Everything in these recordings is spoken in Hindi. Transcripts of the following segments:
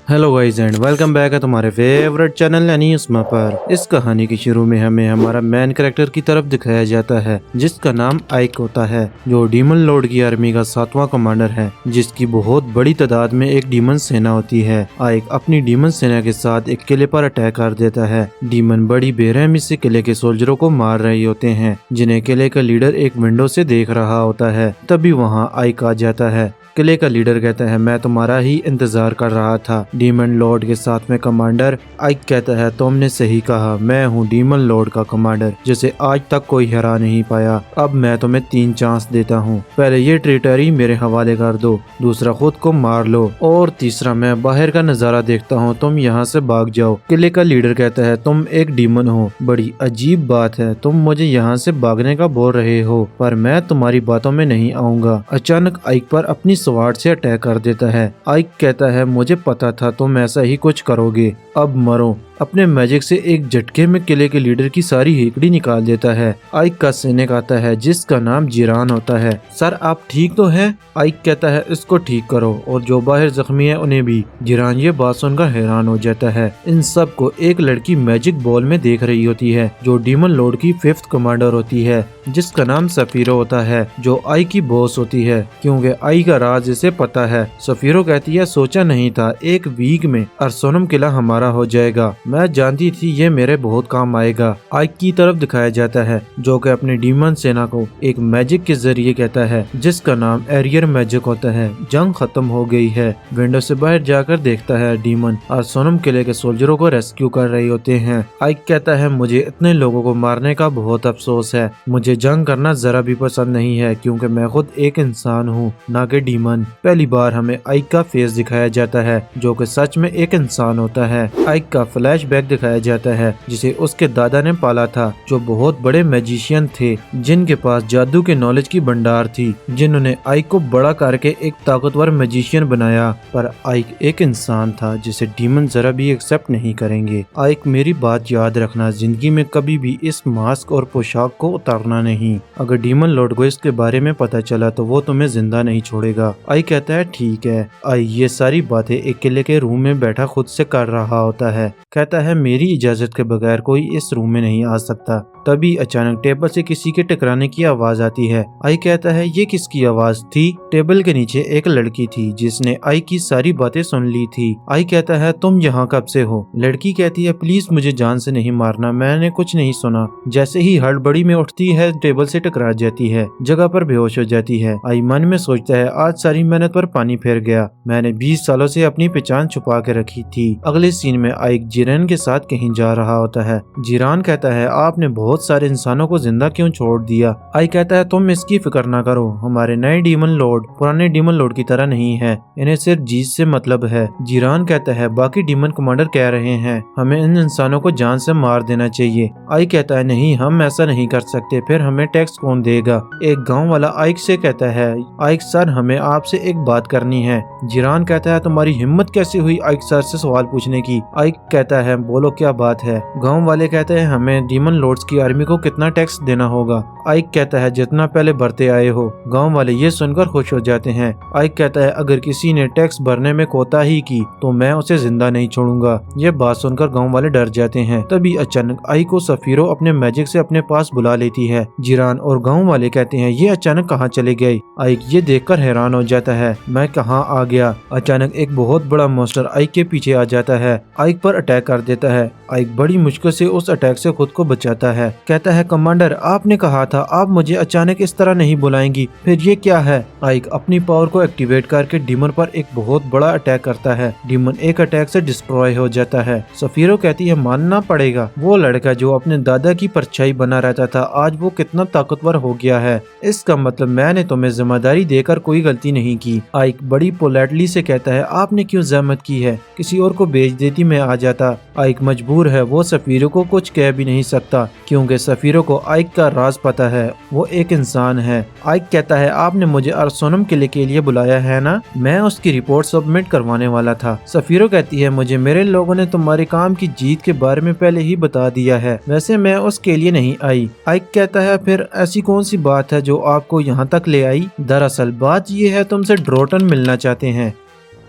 Hello guys and welcome back है तुम्हारे फेवरेट चैनल यानी उसमा पर। इस कहानी के शुरू में हमें हमारा मेन कैरेक्टर की तरफ दिखाया जाता है जिसका नाम आइक होता है, जो डीमन लॉर्ड की आर्मी का 7वां कमांडर है, जिसकी बहुत बड़ी तादाद में एक डीमन सेना होती है। आइक अपनी डीमन सेना के साथ एक किले पर अटैक कर देता है। डीमन बड़ी बेरहमी से किले के सोल्जरों को मार रहे होते हैं, जिन्हें किले का लीडर एक विंडो से देख रहा होता है। तभी वहाँ आइक आ जाता है। किले का लीडर कहता है, मैं तुम्हारा ही इंतजार कर रहा था। डीमन लॉर्ड के साथ में कमांडर आइक कहता है, तुमने सही कहा, मैं हूँ डीमन लॉर्ड का कमांडर जिसे आज तक कोई हरा नहीं पाया। अब मैं तुम्हें 3 चांस देता हूँ। पहले ये टेरिटरी मेरे हवाले कर दो, दूसरा खुद को मार लो, और तीसरा मैं बाहर का नजारा देखता हूँ, तुम यहाँ से भाग जाओ। किले का लीडर कहता है, तुम एक डीमन हो, बड़ी अजीब बात है, तुम मुझे यहाँ से भागने का बोल रहे हो, पर मैं तुम्हारी बातों में नहीं आऊंगा। अचानक आइक पर अपनी स्वाड से अटैक कर देता है। आइक कहता है, मुझे पता था तुम ऐसा ही कुछ करोगे, अब मरो। अपने मैजिक से एक झटके में किले के लीडर की सारी हेकड़ी निकाल देता है। आइक का सैनिक आता है जिसका नाम जिरान होता है। सर आप ठीक तो हैं? आइक कहता है, इसको ठीक करो और जो बाहर जख्मी है उन्हें भी। जिरान ये बात सुनकर हैरान हो जाता है। इन सब को एक लड़की मैजिक बॉल में देख रही होती है, जो डीमन लॉर्ड की 5th कमांडर होती है, जिसका नाम सफीरो होता है, जो आई की बॉस होती है, क्योंकि आई का राज इसे पता है। सफीरो कहती है, सोचा नहीं था एक वीक में अरसोनम किला हमारा हो जाएगा, मैं जानती थी ये मेरे बहुत काम आएगा। आइक की तरफ दिखाया जाता है, जो कि अपने डीमन सेना को एक मैजिक के जरिए कहता है, जिसका नाम एरियर मैजिक होता है। जंग खत्म हो गई है। विंडो से बाहर जाकर देखता है डीमन अरसोनम किले के सोल्जरों को रेस्क्यू कर रहे होते हैं। आइक कहता है, मुझे इतने लोगों को मारने का बहुत अफसोस है, मुझे जंग करना जरा भी पसंद नहीं है, क्योंकि मैं खुद एक इंसान हूँ, ना कि डीमन। पहली बार हमें आइक का फेस दिखाया जाता है, जो कि सच में एक इंसान होता है। आइक का फ्लैशबैक दिखाया जाता है, जिसे उसके दादा ने पाला था, जो बहुत बड़े मैजिशियन थे, जिनके पास जादू के नॉलेज की भंडार थी, जिन्होंने आइक को बड़ा करके एक ताकतवर मैजिशियन बनाया। पर आइक एक इंसान था जिसे डीमन जरा भी एक्सेप्ट नहीं करेंगे। आइक, मेरी बात याद रखना, जिंदगी में कभी भी इस मास्क और पोशाक को उतारना नहीं। अगर डीमन लॉर्ड को इसके बारे में पता चला तो वो तुम्हें जिंदा नहीं छोड़ेगा। आइक कहता है, ठीक है। आइक ये सारी बातें एक किले के रूम में बैठा खुद से कर रहा होता है। कहता है, मेरी इजाजत के बगैर कोई इस रूम में नहीं आ सकता। तभी अचानक टेबल से किसी के टकराने की आवाज आती है। आई कहता है, ये किसकी आवाज थी? टेबल के नीचे एक लड़की थी जिसने आई की सारी बातें सुन ली थी। आई कहता है, तुम यहाँ कब से हो? लड़की कहती है, प्लीज मुझे जान से नहीं मारना, मैंने कुछ नहीं सुना। जैसे ही हड़बड़ी में उठती है, टेबल से टकरा जाती है, जगह पर बेहोश हो जाती है। आई मन में सोचता है, आज सारी मेहनत पर पानी फेर गया, मैंने 20 सालों से अपनी पहचान छुपा के रखी थी। अगले सीन में आई जिरान के साथ कहीं जा रहा होता है। जिरान कहता है, आपने बहुत सारे इंसानों को जिंदा क्यों छोड़ दिया? आई कहता है, तुम इसकी फिक्र ना करो, हमारे नए डीमन लॉर्ड पुराने डीमन लॉर्ड की तरह नहीं है, इन्हें सिर्फ जीत से मतलब है। जिरान कहता है, बाकी डीमन कमांडर कह रहे हैं हमें इन इंसानों को जान से मार देना चाहिए। आई कहता है, नहीं, हम ऐसा नहीं कर सकते, फिर हमें टैक्स कौन देगा? एक गाँव वाला आइक से कहता है, आइक सर, हमें आपसे एक बात करनी है। जिरान कहता है, तुम्हारी हिम्मत कैसे हुई आइक सर से सवाल पूछने की? आइक कहता है, बोलो क्या बात है? गांव वाले कहते हैं, हमें डीमन लॉर्ड्स की आर्मी को कितना टैक्स देना होगा? आइक कहता है, जितना पहले भरते आए हो। गांव वाले ये सुनकर खुश हो जाते हैं। आइक कहता है, अगर किसी ने टैक्स भरने में कोताही की तो मैं उसे जिंदा नहीं छोड़ूंगा। ये बात सुनकर गांव वाले डर जाते हैं। तभी अचानक आइक को सफीरो अपने मैजिक से अपने पास बुला लेती है। जिरान और गांव वाले कहते हैं, ये अचानक कहाँ चले गए? आइक ये देखकर हैरान हो जाता है, मैं कहाँ आ गया? अचानक एक बहुत बड़ा मॉन्स्टर आइक के पीछे आ जाता है, आइक पर अटैक कर देता है। आइक बड़ी मुश्किल से उस अटैक से खुद को बचाता है। कहता है, कमांडर, आपने कहा था आप मुझे अचानक इस तरह नहीं बुलाएंगी, फिर ये क्या है? आइक अपनी पावर को एक्टिवेट करके डीमन पर एक बहुत बड़ा अटैक करता है। डीमन एक अटैक से डिस्ट्रॉय हो जाता है। सफीरो कहती है, मानना पड़ेगा, वो लड़का जो अपने दादा की परछाई बना रहता था, आज वो कितना ताकतवर हो गया है। इसका मतलब मैंने तुम्हें जिम्मेदारी देकर कोई गलती नहीं की। आइक बड़ी पोलाइटली से कहता है, आपने क्यों जहमत की है? किसी और को भेज देती, मैं आ जाता। आइक मजबूर है, वो सफीरो को कुछ कह भी नहीं सकता, क्योंकि सफीरो को आइक का राज पता है, वो एक इंसान है। आइक कहता है, आपने मुझे अरसोनम किले के लिए बुलाया है ना? मैं उसकी रिपोर्ट सबमिट करवाने वाला था। सफीरो कहती है, मुझे मेरे लोगों ने तुम्हारे काम की जीत के बारे में पहले ही बता दिया है, वैसे मैं उसके लिए नहीं आई। आइक कहता है, फिर ऐसी कौन सी बात है जो आपको यहाँ तक ले आई? दरअसल बात ये है, तुमसे ड्रोटन मिलना चाहते हैं।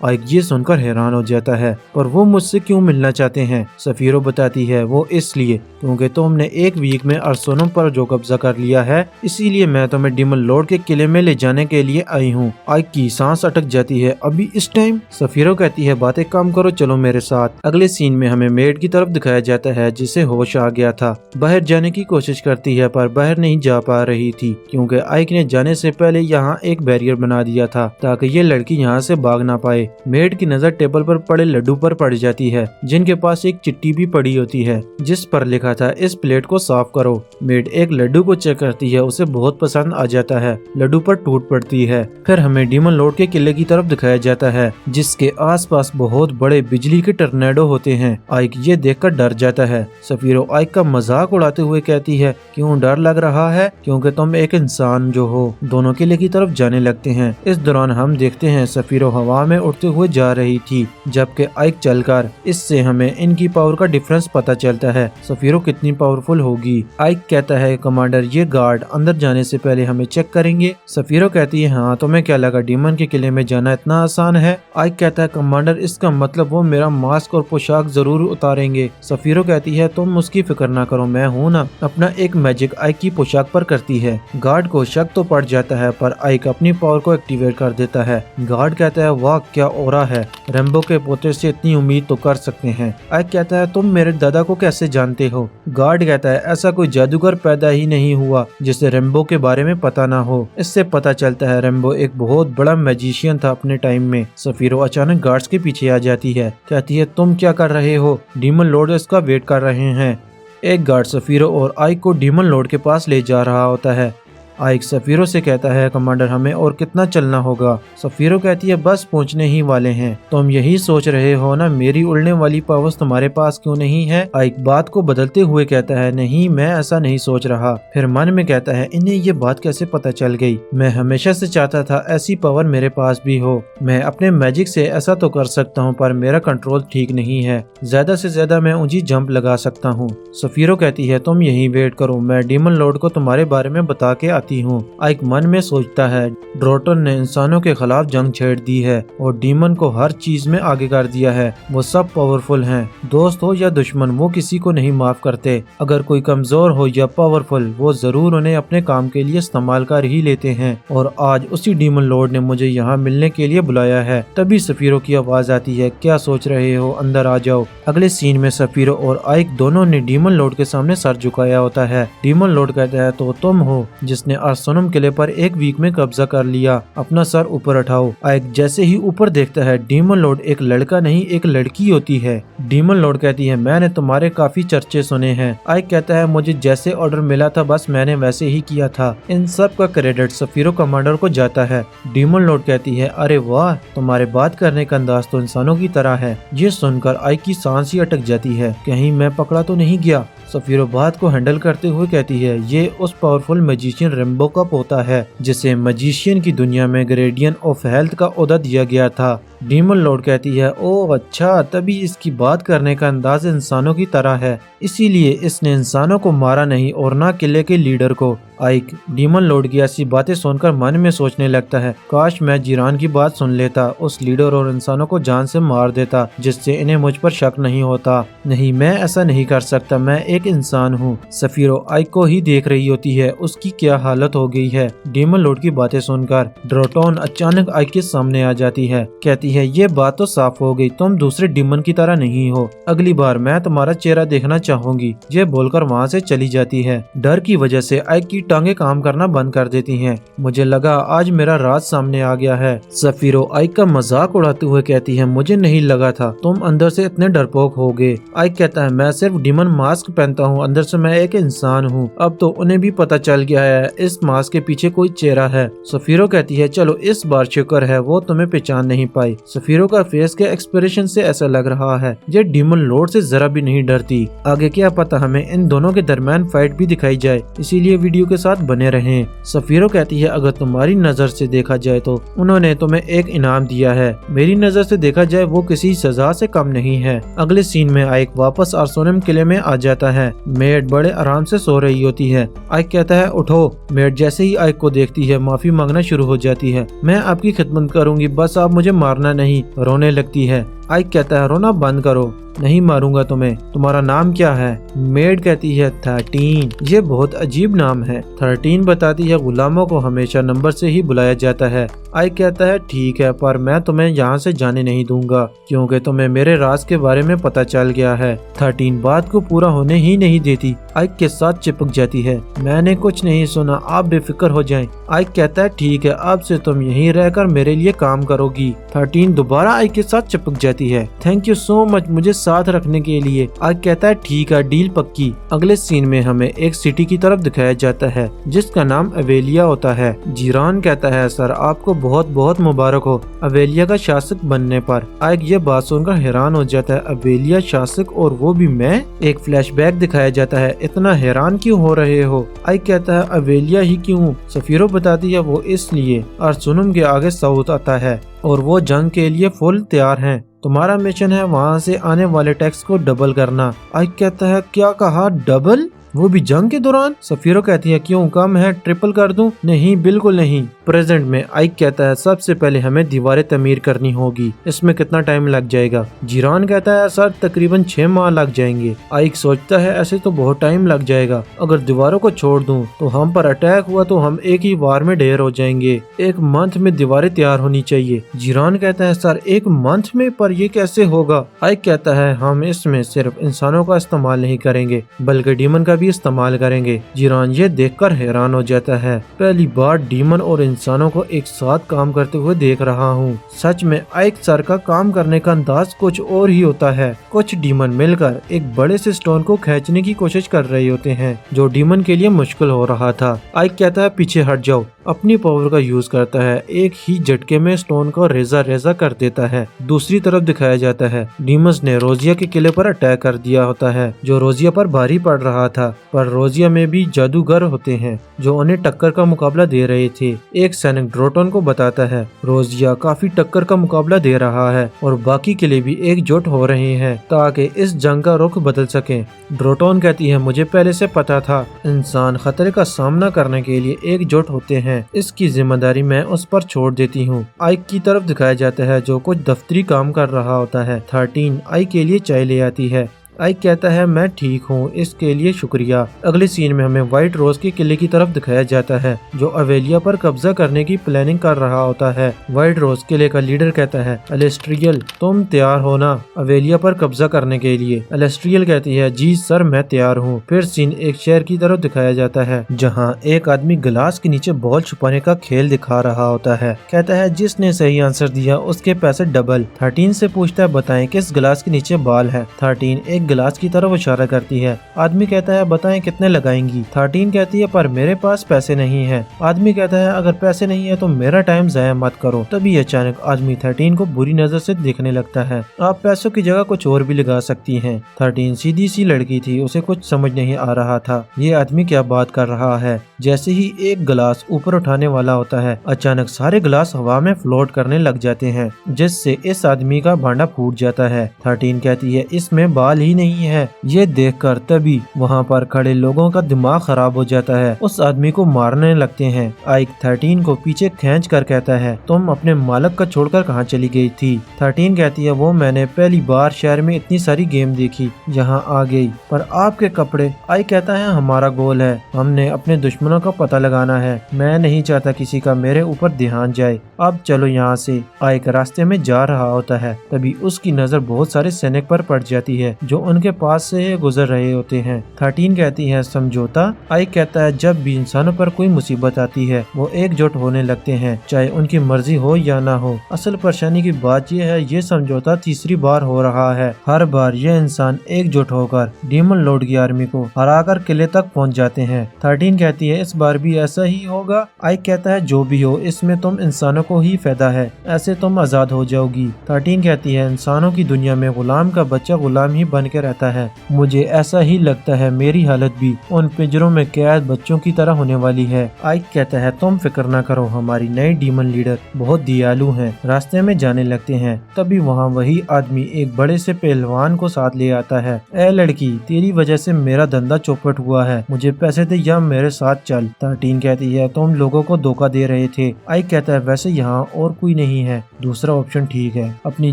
आइक ये सुनकर हैरान हो जाता है, पर वो मुझसे क्यों मिलना चाहते हैं? सफीरो बताती है वो इसलिए क्योंकि तुमने एक वीक में अरसोनम पर जो कब्जा कर लिया है, इसीलिए मैं तुम्हें डीमन लॉर्ड के किले में ले जाने के लिए आई हूँ। आइक की सांस अटक जाती है। अभी इस टाइम? सफीरो कहती है बातें कम करो, चलो मेरे साथ। अगले सीन में हमें मेड की तरफ दिखाया जाता है जिसे होश आ गया था। बाहर जाने की कोशिश करती है पर बाहर नहीं जा पा रही थी क्योंकि आइक ने जाने से पहले यहाँ एक बैरियर बना दिया था ताकि ये लड़की यहाँ से भाग ना पाए। मेड की नजर टेबल पर पड़े लड्डू पर पड़ जाती है जिनके पास एक चिट्ठी भी पड़ी होती है जिस पर लिखा था इस प्लेट को साफ करो। मेड एक लड्डू को चेक करती है, उसे बहुत पसंद आ जाता है। लड्डू पर टूट पड़ती है। फिर हमें डीमन लॉर्ड के किले की तरफ दिखाया जाता है जिसके आसपास बहुत बड़े बिजली के टर्नेडो होते हैं। आइक ये देखकर डर जाता है। सफीरो आइक का मजाक उड़ाते हुए कहती है क्यों डर लग रहा है? क्योंकि तुम एक इंसान जो हो। दोनों किले की तरफ जाने लगते हैं। इस दौरान हम देखते हैं सफीरो हवा में उड़ते हुए जा रही थी जबकि आइक चलकर। इससे हमें इनकी पावर का डिफरेंस पता चलता है। सफीरो कितनी पावरफुल होगी। आइक कहता है कमांडर ये गार्ड अंदर जाने से पहले हमें चेक करेंगे। सफीरो कहती है हाँ, तुम्हें क्या लगा डीमन के किले में जाना इतना आसान है? आइक कहता है कमांडर इसका मतलब वो मेरा मास्क और पोशाक जरूर उतारेंगे। सफीरो कहती है तुम उसकी फिक्र ना करो, मैं हूँ ना। अपना एक मैजिक आइक की पोशाक पर करती है। गार्ड को शक तो पड़ जाता है पर आइक अपनी पावर को एक्टिवेट कर देता है। गार्ड कहता है वाह क्या ऑरा है, रेम्बो के पोते से इतनी उम्मीद तो कर सकते हैं। आइक कहता है तुम मेरे दादा को कैसे जानते हो? गार्ड कहता है ऐसा कोई जादूगर पैदा ही नहीं हुआ जिसे रेम्बो के बारे में पता ना हो। इससे पता चलता है रेम्बो एक बहुत बड़ा मैजिशियन था अपने टाइम में। सफीरो अचानक गार्ड्स के पीछे आ जाती है, कहती है तुम क्या कर रहे हो? डीमन लॉर्ड इसका वेट कर रहे हैं। एक गार्ड सफीरो और आइक को डीमन लॉर्ड के पास ले जा रहा होता है। आइक सफीरो से कहता है कमांडर हमें और कितना चलना होगा? सफीरो कहती है बस पहुंचने ही वाले हैं। तुम यही सोच रहे हो ना मेरी उड़ने वाली पावर्स तुम्हारे पास क्यों नहीं है? आइक बात को बदलते हुए कहता है नहीं मैं ऐसा नहीं सोच रहा। फिर मन में कहता है इन्हें ये बात कैसे पता चल गई? मैं हमेशा से चाहता था ऐसी पावर मेरे पास भी हो। मैं अपने मैजिक से ऐसा तो कर सकता हूँ पर मेरा कंट्रोल ठीक नहीं है। ज्यादा से ज्यादा मैं ऊंची जंप लगा सकता हूँ। सफीरो कहती है तुम यही वेट करो, मैं डीमन लॉर्ड को तुम्हारे बारे में बता के आती हूँ। आइक मन में सोचता है ड्रोटन ने इंसानों के खिलाफ जंग छेड़ दी है और डीमन को हर चीज में आगे कर दिया है। वो सब पावरफुल हैं। दोस्त हो या दुश्मन वो किसी को नहीं माफ करते। अगर कोई कमजोर हो या पावरफुल वो जरूर उन्हें अपने काम के लिए इस्तेमाल कर ही लेते हैं। और आज उसी डीमन लॉर्ड ने मुझे यहाँ मिलने के लिए बुलाया है। तभी सफीरो की आवाज आती है क्या सोच रहे हो, अंदर आ जाओ। अगले सीन में सफीरो और आइक दोनों ने डीमन लॉर्ड के सामने सर झुकाया होता है। डीमन लॉर्ड कहता है तो तुम हो जिसने अरसोनम किले पर एक वीक में कब्जा कर लिया, अपना सर ऊपर उठाओ। आइक जैसे ही ऊपर देखता है डीमन लॉर्ड एक लड़का नहीं एक लड़की होती है। डीमन लॉर्ड कहती है मैंने तुम्हारे काफी चर्चे सुने हैं। आइक कहता है मुझे जैसे ऑर्डर मिला था बस मैंने वैसे ही किया था। इन सब का क्रेडिट सफीरो कमांडर को जाता है। डीमन लॉर्ड कहती है अरे वाह तुम्हारे बात करने का अंदाज तो इंसानों की तरह है। ये सुनकर आइक की सांस ही अटक जाती है, कहीं मैं पकड़ा तो नहीं गया। सफीरो बात को हैंडल करते हुए कहती है ये उस पावरफुल मैजिशियन रेम्बो का पोता है जिसे मैजिशियन की दुनिया में गार्डियन ऑफ हेल्थ का ओहदा दिया गया था। डीमन लॉर्ड कहती है ओह अच्छा, तभी इसकी बात करने का अंदाज इंसानों की तरह है, इसीलिए इसने इंसानों को मारा नहीं और ना किले के लीडर को। आइक डीमन लॉर्ड की ऐसी बातें सुनकर मन में सोचने लगता है काश मैं जीरान की बात सुन लेता, उस लीडर और इंसानों को जान से मार देता जिससे इन्हें मुझ पर शक नहीं होता। नहीं मैं ऐसा नहीं कर सकता, मैं एक इंसान हूँ। सफीरो आइक को ही देख रही होती है, उसकी क्या हालत हो गई है। डीमन लॉर्ड की बातें सुनकर ड्रोटोन अचानक आइक के सामने आ जाती है, कहती है ये बात तो साफ हो गई, तुम दूसरे डीमन की तरह नहीं हो, अगली बार मैं तुम्हारा चेहरा देखना चाहूंगी। ये बोलकर वहाँ से चली जाती है। डर की वजह से आइक की टांगे काम करना बंद कर देती हैं। मुझे लगा आज मेरा राज सामने आ गया है। सफीरो आइक का मजाक उड़ाते हुए कहती है मुझे नहीं लगा था तुम अंदर से इतने डरपोक होगे। आइक कहता है मैं सिर्फ डीमन मास्क पहनता हूँ, अंदर से मैं एक इंसान हूँ। अब तो उन्हें भी पता चल गया है इस मास्क के पीछे कोई चेहरा है। सफीरो कहती है चलो इस बार शुक्र है वो तुम्हें पहचान नहीं पाई। सफीरो का फेस के एक्सप्रेशन से ऐसा लग रहा है ये डीमन लॉर्ड से जरा भी नहीं डरती। आगे क्या पता हमें इन दोनों के दरमियान फाइट भी दिखाई जाए, इसीलिए वीडियो के साथ बने रहें। सफीरो कहती है अगर तुम्हारी नजर से देखा जाए तो उन्होंने तुम्हें एक इनाम दिया है, मेरी नजर से देखा जाए वो किसी सजा से कम नहीं है। अगले सीन में आइक वापस अरसोनम किले में आ जाता है। मेड बड़े आराम से सो रही होती है। आइक कहता है उठो। मेड जैसे ही आइक को देखती है माफी मांगना शुरू हो जाती है, मैं आपकी खिदमत करूंगी, बस आप मुझे मारना माना नहीं, रोने लगती है। आइक कहता है रोना बंद करो, नहीं मारूंगा तुम्हें, तुम्हारा नाम क्या है? मेड कहती है 13। ये बहुत अजीब नाम है। 13 बताती है गुलामों को हमेशा नंबर से ही बुलाया जाता है। आइक कहता है ठीक है, पर मैं तुम्हें यहाँ से जाने नहीं दूंगा क्योंकि तुम्हें मेरे राज के बारे में पता चल गया है। 13 बात को पूरा होने ही नहीं देती, आइक के साथ चिपक जाती है। मैंने कुछ नहीं सुना, आप बेफिक्र हो जाएं। आइक कहता है ठीक है, अब से तुम यहीं रहकर मेरे लिए काम करोगी। 13 दोबारा आइक के साथ चिपक जाती है। थैंक यू सो मच मुझे साथ रखने के लिए। आइक कहता है ठीक है, डील पक्की। अगले सीन में हमें एक सिटी की तरफ दिखाया जाता है जिसका नाम अवेलिया होता है। जीरान कहता है सर आपको बहुत बहुत मुबारक हो अवेलिया का शासक बनने पर। आइक ये बात सुनकर हैरान हो जाता है, अवेलिया शासक और वो भी मैं? एक फ्लैशबैक दिखाया जाता है, इतना हैरान क्यों हो रहे हो? आइक कहता है अवेलिया ही क्यों? सफीरो बताती है वो इसलिए। और सुनुम के आगे साउथ आता है और वो जंग के लिए फुल तैयार हैं। तुम्हारा मिशन है वहाँ से आने वाले टैक्स को डबल करना। आइक कहता है क्या कहा, डबल? वो भी जंग के दौरान? सफीरो कहती है क्यों, कम है, ट्रिपल कर दूं? नहीं बिल्कुल नहीं। प्रेजेंट में आइक कहता है सबसे पहले हमें दीवारें तमीर करनी होगी, इसमें कितना टाइम लग जाएगा? जीरान कहता है सर तकरीबन 6 माह लग जाएंगे। आइक सोचता है ऐसे तो बहुत टाइम लग जाएगा, अगर दीवारों को छोड़ दूं तो हम पर अटैक हुआ तो हम एक ही वार में ढेर हो जाएंगे। 1 मंथ में दीवारें तैयार होनी चाहिए। जीरान कहता है सर 1 मंथ में, पर ये कैसे होगा? आइक कहता है हम इसमें सिर्फ इंसानों का इस्तेमाल नहीं करेंगे बल्कि डीमन का भी इस्तेमाल करेंगे। जीरान ये देखकर हैरान हो जाता है, पहली बार डीमन और इंसानों को एक साथ काम करते हुए देख रहा हूँ। सच में आइक सर का काम करने का अंदाज कुछ और ही होता है। कुछ डीमन मिलकर एक बड़े से स्टोन को खींचने की कोशिश कर रहे होते हैं जो डीमन के लिए मुश्किल हो रहा था। आइक कहता है पीछे हट जाओ, अपनी पावर का यूज करता है, एक ही झटके में स्टोन को रेजा रेजा कर देता है। दूसरी तरफ दिखाया जाता है डीमंस ने रोजिया के किले पर अटैक कर दिया होता है जो रोजिया पर भारी पड़ रहा था, पर रोजिया में भी जादूगर होते हैं जो उन्हें टक्कर का मुकाबला दे रहे थे। एक सैनिक ड्रोटन को बताता है रोजिया काफी टक्कर का मुकाबला दे रहा है और बाकी किले भी एकजुट हो रहे हैं ताकि इस जंग का रुख बदल सके। ड्रोटन कहती है मुझे पहले से पता था इंसान खतरे का सामना करने के लिए एकजुट होते हैं, इसकी जिम्मेदारी मैं उस पर छोड़ देती हूँ। आइक की तरफ दिखाया जाता है जो कुछ दफ्तरी काम कर रहा होता है। 13 आइक के लिए चाय ले आती है। आइक कहता है मैं ठीक हूँ, इसके लिए शुक्रिया। अगले सीन में हमें व्हाइट रोज के किले की तरफ दिखाया जाता है जो अवेलिया पर कब्जा करने की प्लानिंग कर रहा होता है। व्हाइट रोज किले का लीडर कहता है एलेस्ट्रियल तुम तैयार हो ना अवेलिया पर कब्जा करने के लिए? एलेस्ट्रियल कहती है जी सर मैं तैयार हूँ। फिर सीन एक शहर की तरफ दिखाया जाता है जहाँ एक आदमी गिलास के नीचे बॉल छुपाने का खेल दिखा रहा होता है। कहता है जिसने सही आंसर दिया उसके पैसे डबल। 13 से पूछता है बताएं किस गिलास के नीचे बॉल है? 13 एक गिलास की तरफ इशारा करती है। आदमी कहता है बताएं कितने लगाएंगी? 13 कहती है पर मेरे पास पैसे नहीं है। आदमी कहता है अगर पैसे नहीं है तो मेरा टाइम जाया मत करो। तभी अचानक आदमी 13 को बुरी नजर से देखने लगता है। आप पैसों की जगह कुछ और भी लगा सकती हैं। 13 सीधी सी लड़की थी, उसे कुछ समझ नहीं आ रहा था ये आदमी क्या बात कर रहा है। जैसे ही एक गिलास ऊपर उठाने वाला होता है अचानक सारे गिलास हवा में फ्लोट करने लग जाते हैं जिससे इस आदमी का भांडा फूट जाता है। 13 कहती है इसमें बाल ही नहीं है। ये देखकर तभी वहाँ पर खड़े लोगों का दिमाग खराब हो जाता है, उस आदमी को मारने लगते हैं। आइक 13 को पीछे खींच कर कहता है तुम अपने मालिक का छोड़कर कहाँ चली गई थी? 13 कहती है वो मैंने पहली बार शहर में इतनी सारी गेम देखी, यहाँ आ गई। पर आपके कपड़े? आइक कहता है हमारा गोल है, हमने अपने दुश्मनों का पता लगाना है, मैं नहीं चाहता किसी का मेरे ऊपर ध्यान जाए, अब चलो यहाँ से। आइक रास्ते में जा रहा होता है तभी उसकी नजर बहुत सारे सैनिक पर पड़ जाती है जो उनके पास से गुजर रहे होते हैं। 13 कहती है समझौता? आइक कहता है जब भी इंसानों पर कोई मुसीबत आती है वो एकजुट होने लगते हैं चाहे उनकी मर्जी हो या ना हो। असल परेशानी की बात यह है ये समझौता तीसरी बार हो रहा है। हर बार ये इंसान एकजुट होकर डीमन लॉर्ड की आर्मी को हराकर किले तक पहुंच जाते हैं। 13 कहती है इस बार भी ऐसा ही होगा? आइक कहता है जो भी हो इसमें तुम इंसानों को ही फायदा है, ऐसे तुम आजाद हो जाओगी। 13 कहती है इंसानों की दुनिया में गुलाम का बच्चा गुलाम ही बन के रहता है। मुझे ऐसा ही लगता है मेरी हालत भी उन पिंजरों में कैद बच्चों की तरह होने वाली है। आइक कहता है तुम फिक्र न करो, हमारी नई डीमन लीडर बहुत दयालु हैं। रास्ते में जाने लगते हैं, तभी वहाँ वही आदमी एक बड़े से पहलवान को साथ ले आता है। ए लड़की, तेरी वजह से मेरा धंधा चौपट हुआ है, मुझे पैसे दे या मेरे साथ चल। 13 कहती है तुम लोगों को धोखा दे रहे थे। आइक कहता है वैसे यहाँ और कोई नहीं है, दूसरा ऑप्शन ठीक है। अपनी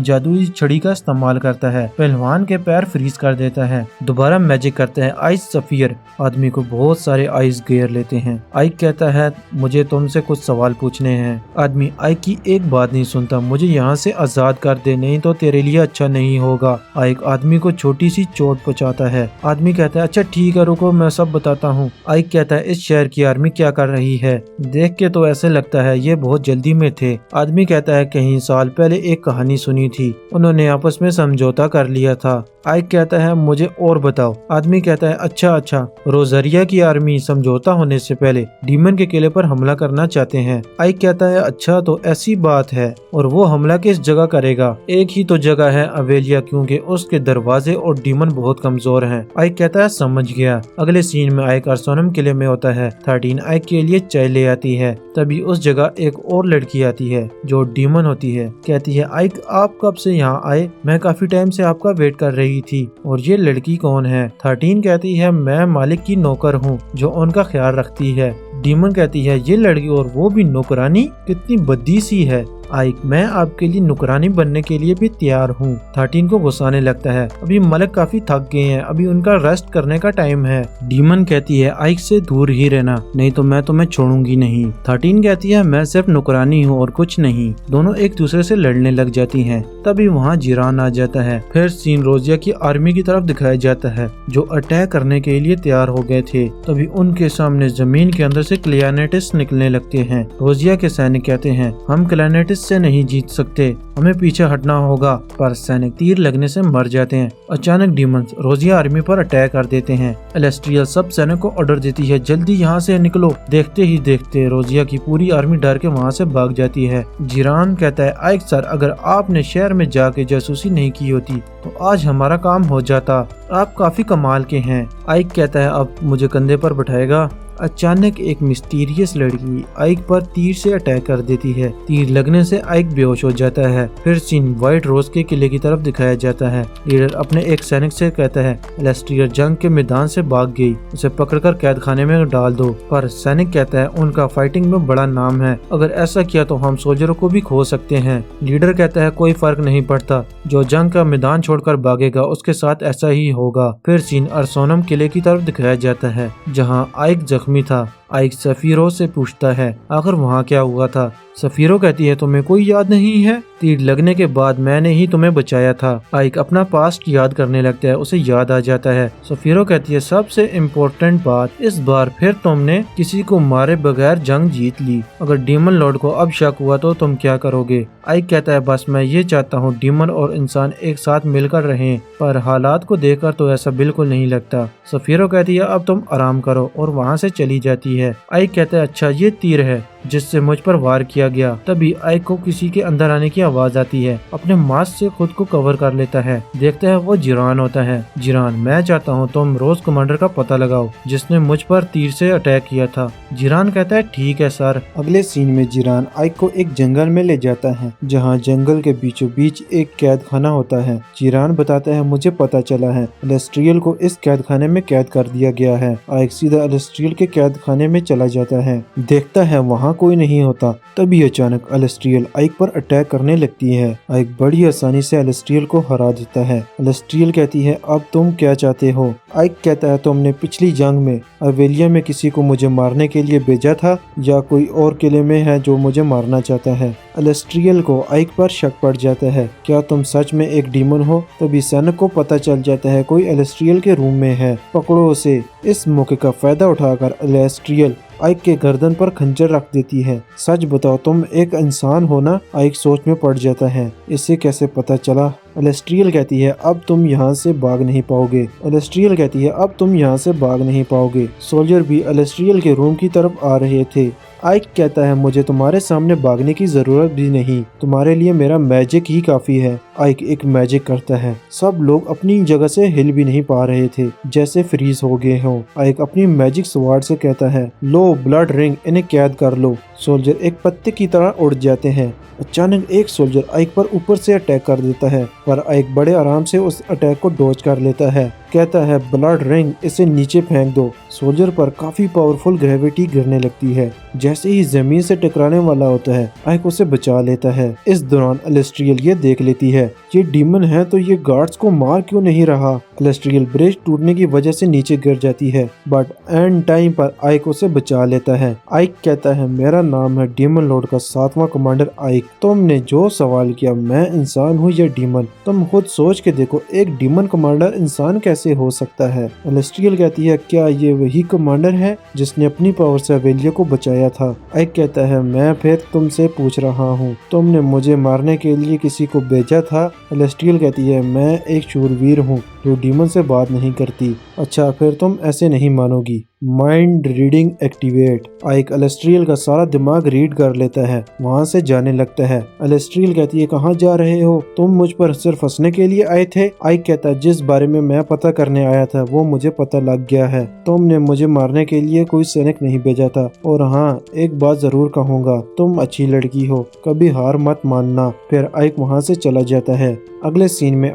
जादुई छड़ी का इस्तेमाल करता है, पहलवान के पैर फ्रीज कर देता है। दोबारा मैजिक करता है आइस सफियर, आदमी को बहुत सारे आइस घेर लेते हैं। आइक कहता है मुझे तुमसे कुछ सवाल पूछने हैं। आदमी आइक की एक बात नहीं सुनता, मुझे यहाँ से आजाद कर दे, नहीं तो तेरे लिए अच्छा नहीं होगा। आइक आदमी को छोटी सी चोट पहुंचाता है। आदमी कहता है अच्छा ठीक है, रुको मैं सब बताता हूँ। आइक कहता है इस शहर की आर्मी क्या कर रही है, देख के तो ऐसे लगता है ये बहुत जल्दी में थे। आदमी कहता है कई साल पहले एक कहानी सुनी थी, उन्होंने आपस में समझौता कर लिया था। आइक कहता है मुझे और बताओ। आदमी कहता है अच्छा, रोजरिया की आर्मी समझौता होने से पहले डीमन के किले पर हमला करना चाहते हैं। आइक कहता है अच्छा तो ऐसी बात है, और वो हमला किस जगह करेगा? एक ही तो जगह है, अवेलिया, क्योंकि उसके दरवाजे और डीमन बहुत कमजोर हैं। आइक कहता है समझ गया। अगले सीन में आइक अर्सोनम किले में होता है। 13 आइक के लिए चाय ले आती है, तभी उस जगह एक और लड़की आती है जो डीमन होती है। कहती है आइक आप कब से यहाँ आए? मैं काफी टाइम से आपका वेट कर रही थी। और ये लड़की कौन है? 13 कहती है मैं मालिक की नौकर हूँ जो उनका ख्याल रखती है। डीमन कहती है ये लड़की और वो भी नौकरानी, कितनी बद्दी सी है। आइक मैं आपके लिए नौकरानी बनने के लिए भी तैयार हूँ। 13 को गुस्सा आने लगता है, अभी मलिक काफी थक गए हैं, अभी उनका रेस्ट करने का टाइम है। डीमन कहती है आइक से दूर ही रहना, नहीं तो मैं तुम्हें छोड़ूंगी नहीं। 13 कहती है मैं सिर्फ नौकरानी हूँ और कुछ नहीं। दोनों एक दूसरे से लड़ने लग जाती हैं। तभी वहाँ जिरान आ जाता है। फिर सीन रोजिया की आर्मी की तरफ दिखाया जाता है जो अटैक करने के लिए तैयार हो गए थे। तभी उनके सामने जमीन के अंदर से क्लियानेटिस निकलने लगते हैं। रोजिया के सैनिक कहते हैं हम क्लियानेटिस से नहीं जीत सकते, हमें पीछे हटना होगा, पर सैनिक तीर लगने से मर जाते हैं। अचानक डीमंस रोजिया आर्मी पर अटैक कर देते हैं। एलेस्ट्रियल सब सैनिक को ऑर्डर देती है जल्दी यहाँ से निकलो। देखते ही देखते रोजिया की पूरी आर्मी डर के वहाँ से भाग जाती है। जिरान कहता है आइक सर, अगर आपने शहर में जाके जासूसी नहीं की होती तो आज हमारा काम हो जाता, आप काफी कमाल के हैं। आइक कहता है अब मुझे कंधे पर बैठाएगा। अचानक एक मिस्टीरियस लड़की आइक पर तीर से अटैक कर देती है। तीर लगने से आइक बेहोश हो जाता है। फिर सीन व्हाइट रोज के किले की तरफ दिखाया जाता है। लीडर अपने एक सैनिक से कहता है एलेस्ट्रियल जंग के मैदान से भाग गई, उसे पकड़कर कैद खाने में डाल दो। पर सैनिक कहता है उनका फाइटिंग में बड़ा नाम है, अगर ऐसा किया तो हम सोल्जरों को भी खो सकते हैं। लीडर कहता है कोई फर्क नहीं पड़ता, जो जंग का मैदान छोड़कर भागेगा उसके साथ ऐसा ही होगा। फिर सीन अर्सोनम किले की तरफ दिखाया जाता है जहाँ आइक जख्मी था। आइक सफीरो से पूछता है आखिर वहाँ क्या हुआ था? सफीरो कहती है तुम्हें कोई याद नहीं है, तीर लगने के बाद मैंने ही तुम्हें बचाया था। आइक अपना पास्ट याद करने लगता है, उसे याद आ जाता है। सफीरो कहती है सबसे इम्पोर्टेंट बात, इस बार फिर तुमने किसी को मारे बगैर जंग जीत ली, अगर डीमन लॉर्ड को अब शक हुआ तो तुम क्या करोगे? आइक कहता है बस मैं ये चाहता हूँ डीमन और इंसान एक साथ मिलकर रहें, पर हालात को देखकर तो ऐसा बिल्कुल नहीं लगता। सफीरो कहती है अब तुम आराम करो और वहाँ से चली जाती है। आइक कहता है अच्छा ये तीर है जिससे मुझ पर वार किया गया। तभी आइक को किसी के अंदर आने की आवाज आती है, अपने मास्क से खुद को कवर कर लेता है। देखता है वो जिरान होता है। जिरान मैं चाहता हूँ तुम रोज कमांडर का पता लगाओ जिसने मुझ पर तीर से अटैक किया था। जिरान कहता है ठीक है सर। अगले सीन में जिरान आइक को एक जंगल में ले जाता है जहाँ जंगल के बीचों बीच एक कैद खाना होता है। जिरान बताता है मुझे पता चला है एलेस्ट्रियल को इस कैद खाने में कैद कर दिया गया है। आइक सीधा एलेस्ट्रियल के कैद खाने में चला जाता है। देखता है वहाँ कोई नहीं होता। तभी अचानक एलेस्ट्रियल आइक पर अटैक करने लगती है। आइक बड़ी आसानी से एलेस्ट्रियल को हरा देता है। एलेस्ट्रियल कहती है अब तुम क्या चाहते हो? आइक कहता है तुमने पिछली जंग में अवेलिया में किसी को मुझे मारने के लिए भेजा था या कोई और किले में है जो मुझे मारना चाहता है? एलेस्ट्रियल को आइक पर शक पड़ जाता है, क्या तुम सच में एक डीमन हो? तभी सैनिक को पता चल जाता है कोई एलेस्ट्रियल के रूम में है, पकड़ो उसे। इस मौके का फायदा उठाकर एलेस्ट्रियल आइक के गर्दन पर खंजर रख देती है। सच बताओ तुम एक इंसान हो ना? आइक सोच में पड़ जाता है, इसे कैसे पता चला? एलेस्ट्रियल कहती है अब तुम यहाँ से भाग नहीं पाओगे। एलेस्ट्रियल कहती है अब तुम यहाँ से भाग नहीं पाओगे। सोल्जर भी एलेस्ट्रियल के रूम की तरफ आ रहे थे। आइक कहता है मुझे तुम्हारे सामने भागने की जरूरत भी नहीं, तुम्हारे लिए मेरा मैजिक ही काफी है। आइक एक मैजिक करता है। सब लोग अपनी जगह से हिल भी नहीं पा रहे थे, जैसे फ्रीज हो गए हों। आइक अपनी मैजिक स्वॉर्ड से कहता है लो ब्लड रिंग, इन्हें कैद कर लो। सोल्जर एक पत्ते की तरह उड़ जाते हैं। अचानक एक सोल्जर आइक पर ऊपर से अटैक कर देता है, पर आइक बड़े आराम से उस अटैक को डॉज कर लेता है। कहता है ब्लड रिंग, इसे नीचे फेंक दो। सोल्जर पर काफी पावरफुल ग्रेविटी गिरने लगती है। जैसे ही जमीन से टकराने वाला होता है, आइक उसे बचा लेता है। इस दौरान एलेस्ट्रियल ये देख लेती है ये डीमन है तो ये गार्ड्स को मार क्यों नहीं रहा। एलेस्ट्रियल ब्रिज टूटने की वजह से नीचे गिर जाती है, बट एंड टाइम पर आइक उसे बचा लेता है। आइक कहता है मेरा नाम है डीमन लॉर्ड का 7वां कमांडर आइक। तुमने जो सवाल किया, मैं इंसान हूँ या डीमन, तुम खुद सोच के देखो, एक डीमन कमांडर इंसान कैसे हो सकता है। एलेस्ट्रियल कहती है क्या ये वही कमांडर है जिसने अपनी पावर से अवेलिया को बचाया था। आइक कहता है मैं फिर तुमसे पूछ रहा हूँ, तुमने मुझे मारने के लिए किसी को भेजा था। एलेस्ट्रियल कहती है मैं एक शूरवीर हूँ जो डीमन से बात नहीं करती। अच्छा फिर तुम ऐसे नहीं मानोगी। Mind reading activate. आइक एलेस्ट्रियल का सारा दिमाग रीड कर लेता है, वहाँ से जाने लगता है। एलेस्ट्रियल कहती है कहाँ जा रहे हो, तुम मुझ पर सिर्फ हंसने के लिए आए थे। आइक कहता है जिस बारे में मैं पता करने आया था वो मुझे पता लग गया है, तुमने मुझे मारने के लिए कोई सैनिक नहीं भेजा था। और हाँ एक बात जरूर कहूँगा, तुम अच्छी लड़की हो, कभी हार मत मानना। फिर आइक वहाँ से चला जाता है। अगले सीन में